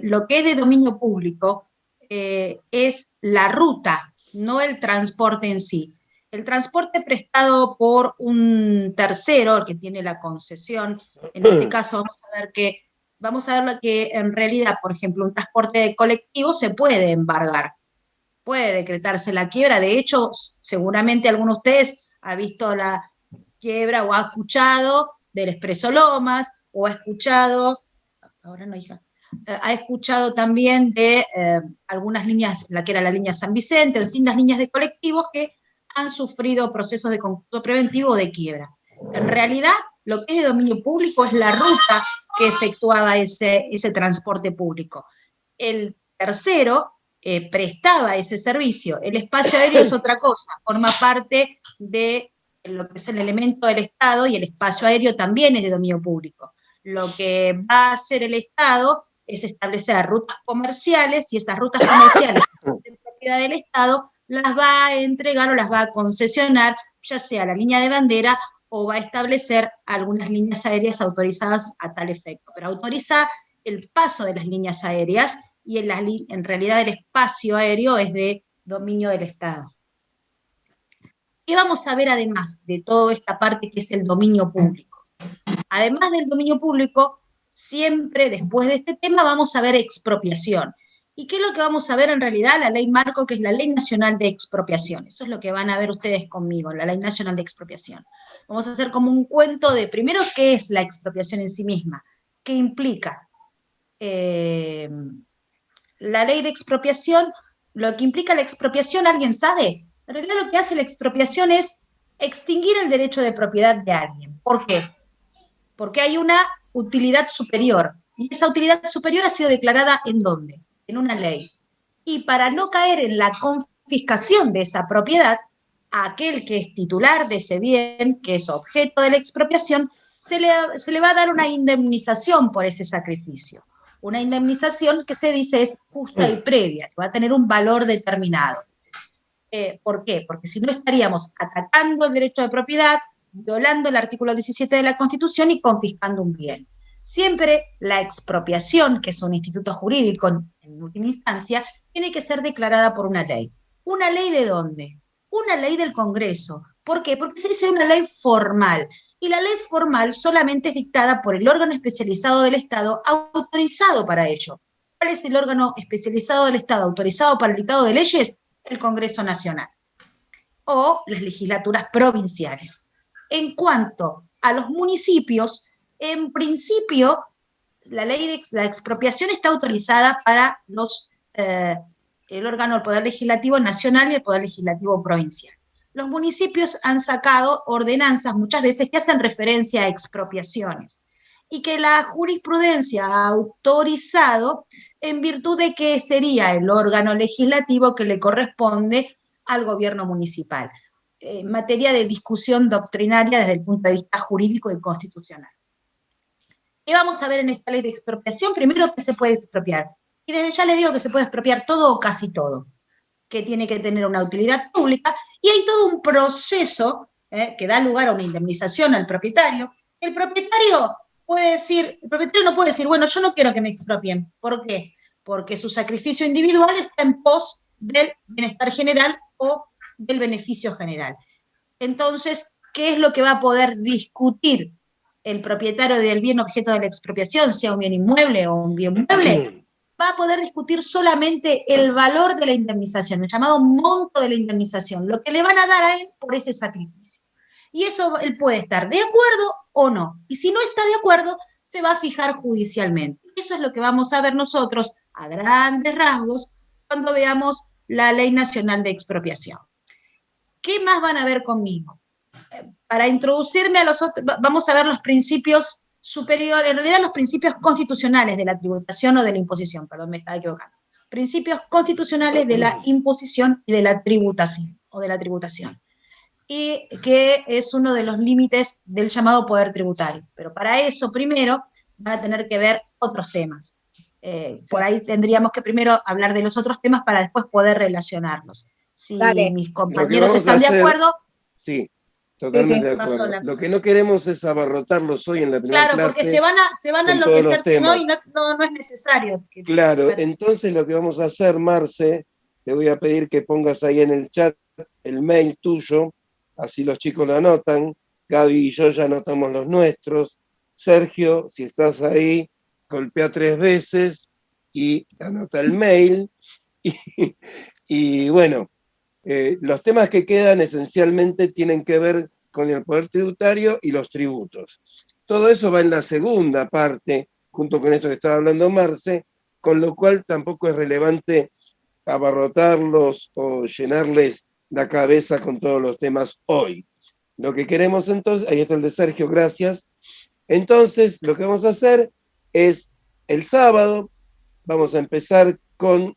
S3: lo que es de dominio público es la ruta, no el transporte en sí. El transporte prestado por un tercero, el que tiene la concesión, en este caso vamos a ver que en realidad, por ejemplo, un transporte de colectivo se puede embargar, puede decretarse la quiebra. De hecho, seguramente alguno de ustedes ha visto la quiebra o ha escuchado del Expreso Lomas, o ha escuchado, ahora no, hija, ha escuchado también de algunas líneas, la que era la línea San Vicente, distintas líneas de colectivos que han sufrido procesos de concurso preventivo o de quiebra. En realidad, lo que es de dominio público es la ruta que efectuaba ese transporte público. El tercero prestaba ese servicio. El espacio aéreo es otra cosa, forma parte de lo que es el elemento del Estado, y el espacio aéreo también es de dominio público. Lo que va a hacer el Estado es establecer rutas comerciales, y esas rutas comerciales de propiedad del Estado las va a entregar o las va a concesionar, ya sea la línea de bandera o va a establecer algunas líneas aéreas autorizadas a tal efecto. Pero autoriza el paso de las líneas aéreas, y en realidad el espacio aéreo es de dominio del Estado. ¿Qué vamos a ver además de toda esta parte que es el dominio público? Además del dominio público, siempre después de este tema vamos a ver expropiación. ¿Y qué es lo que vamos a ver en realidad? La ley marco, que es la Ley Nacional de Expropiación. Eso es lo que van a ver ustedes conmigo, la Ley Nacional de Expropiación. Vamos a hacer como un cuento de, primero, qué es la expropiación en sí misma, qué implica. La ley de expropiación, lo que implica la expropiación, ¿alguien sabe? En realidad lo que hace la expropiación es extinguir el derecho de propiedad de alguien. ¿Por qué? Porque hay una utilidad superior, y esa utilidad superior ha sido declarada ¿en dónde? En una ley. Y para no caer en la confiscación de esa propiedad, a aquel que es titular de ese bien, que es objeto de la expropiación, se le va a dar una indemnización por ese sacrificio. Una indemnización que se dice es justa y previa, que va a tener un valor determinado. ¿Por qué? Porque si no estaríamos atacando el derecho de propiedad, violando el artículo 17 de la Constitución y confiscando un bien. Siempre la expropiación, que es un instituto jurídico en última instancia, tiene que ser declarada por una ley. ¿Una ley de dónde? Una ley del Congreso. ¿Por qué? Porque se dice una ley formal. Y la ley formal solamente es dictada por el órgano especializado del Estado autorizado para ello. ¿Cuál es el órgano especializado del Estado autorizado para el dictado de leyes? El Congreso Nacional o las legislaturas provinciales. En cuanto a los municipios, en principio, la ley de la expropiación está autorizada para el órgano del Poder Legislativo Nacional y el Poder Legislativo Provincial. Los municipios han sacado ordenanzas muchas veces que hacen referencia a expropiaciones, y que la jurisprudencia ha autorizado en virtud de que sería el órgano legislativo que le corresponde al gobierno municipal. Materia de discusión doctrinaria desde el punto de vista jurídico y constitucional. ¿Qué vamos a ver en esta ley de expropiación? Primero, que se puede expropiar. Y desde ya les digo que se puede expropiar todo o casi todo, que tiene que tener una utilidad pública, y hay todo un proceso que da lugar a una indemnización al propietario. El propietario no puede decir, bueno, yo no quiero que me expropien. ¿Por qué? Porque su sacrificio individual está en pos del bienestar general o del beneficio general. Entonces, ¿qué es lo que va a poder discutir el propietario del bien objeto de la expropiación, sea un bien inmueble o un bien mueble? Va a poder discutir solamente el valor de la indemnización, el llamado monto de la indemnización, lo que le van a dar a él por ese sacrificio. Y eso él puede estar de acuerdo o no. Y si no está de acuerdo, se va a fijar judicialmente. Eso es lo que vamos a ver nosotros a grandes rasgos cuando veamos la Ley Nacional de Expropiación. ¿Qué más van a ver conmigo? Para introducirme a los otros, vamos a ver los principios superiores, en realidad los principios constitucionales de la tributación o de la imposición, perdón, me estaba equivocando. Principios constitucionales de la imposición y de la tributación, o de la tributación. Y que es uno de los límites del llamado poder tributario. Pero para eso, primero, van a tener que ver otros temas. Por ahí tendríamos que primero hablar de los otros temas para después poder relacionarlos. Si mis compañeros están de acuerdo...
S1: Sí, totalmente de acuerdo. Lo que no queremos es abarrotarlos hoy en la primera clase.
S3: Claro, porque se van a enloquecer, si no, y no es necesario.
S1: Claro, entonces lo que vamos a hacer, Marce, te voy a pedir que pongas ahí en el chat el mail tuyo, así los chicos lo anotan, Gaby y yo ya anotamos los nuestros. Sergio, si estás ahí, golpea 3 veces y anota el mail. Y bueno, los temas que quedan esencialmente tienen que ver con el poder tributario y los tributos. Todo eso va en la segunda parte, junto con esto que estaba hablando Marce, con lo cual tampoco es relevante abarrotarlos o llenarles la cabeza con todos los temas hoy. Lo que queremos entonces, ahí está el de Sergio, gracias. Entonces, lo que vamos a hacer es, el sábado, vamos a empezar con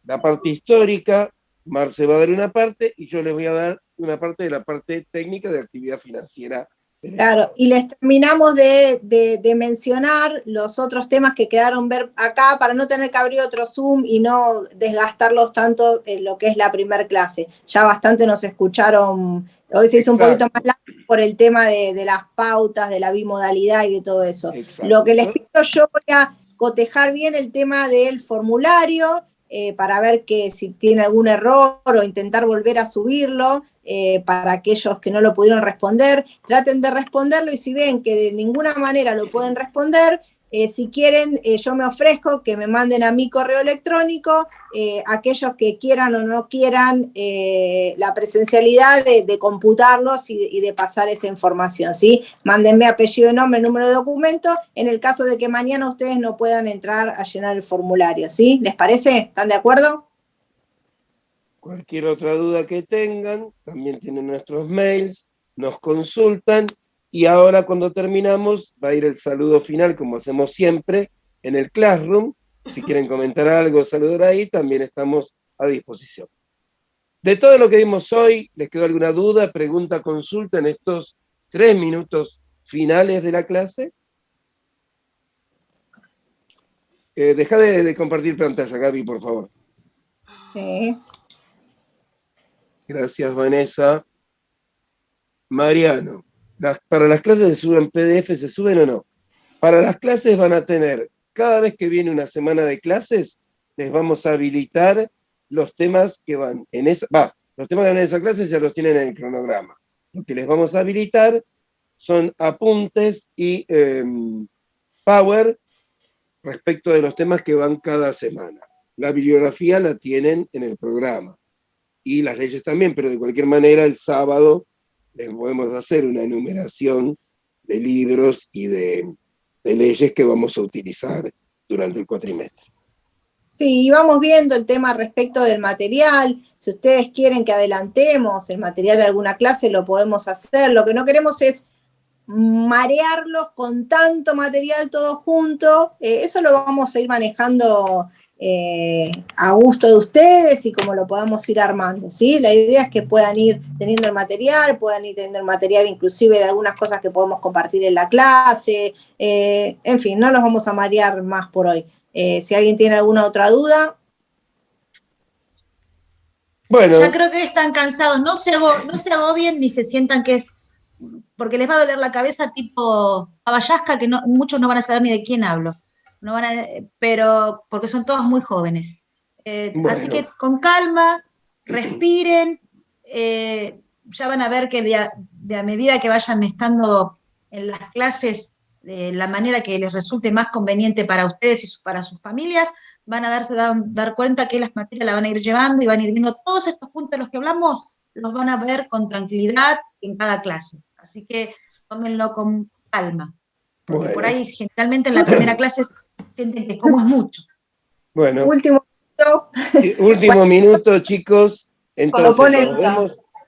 S1: la parte histórica. Marce va a dar una parte y yo les voy a dar una parte de la parte técnica de actividad financiera.
S2: Claro, y les terminamos de mencionar los otros temas que quedaron ver acá para no tener que abrir otro Zoom y no desgastarlos tanto en lo que es la primera clase. Ya bastante nos escucharon, hoy se hizo un poquito más largo por el tema de las pautas, de la bimodalidad y de todo eso. Exacto. Lo que les pido, yo voy a cotejar bien el tema del formulario, para ver que si tiene algún error o intentar volver a subirlo, para aquellos que no lo pudieron responder, traten de responderlo y si ven que de ninguna manera lo pueden responder, si quieren, yo me ofrezco que me manden a mi correo electrónico, aquellos que quieran o no quieran la presencialidad de computarlos y de pasar esa información, ¿sí? Mándenme apellido, nombre, número de documento, en el caso de que mañana ustedes no puedan entrar a llenar el formulario, ¿sí? ¿Les parece? ¿Están de acuerdo?
S1: Cualquier otra duda que tengan, también tienen nuestros mails, nos consultan. Y ahora cuando terminamos va a ir el saludo final, como hacemos siempre, en el Classroom. Si quieren comentar algo, saludar ahí, también estamos a disposición. De todo lo que vimos hoy, ¿les quedó alguna duda, pregunta, consulta en estos 3 minutos finales de la clase? Deja de compartir pantalla, Gaby, por favor.
S2: Sí.
S1: Gracias, Vanessa. Mariano. Para las clases se suben PDF, ¿se suben o no? Para las clases van a tener, cada vez que viene una semana de clases, les vamos a habilitar los temas que van en esa, los temas que van en esa clase ya los tienen en el cronograma. Lo que les vamos a habilitar son apuntes y power respecto de los temas que van cada semana. La bibliografía la tienen en el programa. Y las leyes también, pero de cualquier manera el sábado les podemos hacer una enumeración de libros y de leyes que vamos a utilizar durante el cuatrimestre.
S2: Sí, vamos viendo el tema respecto del material. Si ustedes quieren que adelantemos el material de alguna clase, lo podemos hacer. Lo que no queremos es marearlos con tanto material todo junto. Eso lo vamos a ir manejando a gusto de ustedes y como lo podamos ir armando, ¿sí? La idea es que puedan ir teniendo el material, inclusive de algunas cosas que podemos compartir en la clase, en fin, no los vamos a marear más por hoy. Si alguien tiene alguna otra duda.
S3: Bueno. Ya creo que están cansados, no se agobien ni se sientan que es, porque les va a doler la cabeza tipo Abayasca, que muchos no van a saber ni de quién hablo. Pero porque son todos muy jóvenes. Bueno. Así que con calma, respiren, ya van a ver que de a medida que vayan estando en las clases, de la manera que les resulte más conveniente para ustedes y para sus familias, van a dar cuenta que las materias la van a ir llevando y van a ir viendo todos estos puntos de los que hablamos, los van a ver con tranquilidad en cada clase. Así que tómenlo con calma. Porque por ahí generalmente en la primera clase sienten que como es mucho.
S1: Bueno.
S2: Último
S1: minuto, chicos. Entonces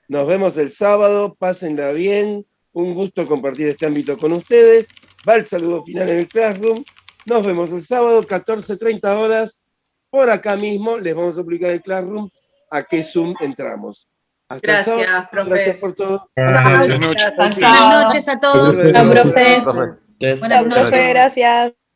S1: nos vemos el sábado, pásenla bien. Un gusto compartir este ámbito con ustedes. Va el saludo final en el Classroom. Nos vemos el sábado, 14:30 horas. Por acá mismo les vamos a explicar el Classroom a qué Zoom entramos.
S5: Gracias, profe.
S1: Gracias por todo.
S3: Buenas noches a todos.
S8: Chao, profe.
S3: Buenas noches.
S9: Profe, gracias.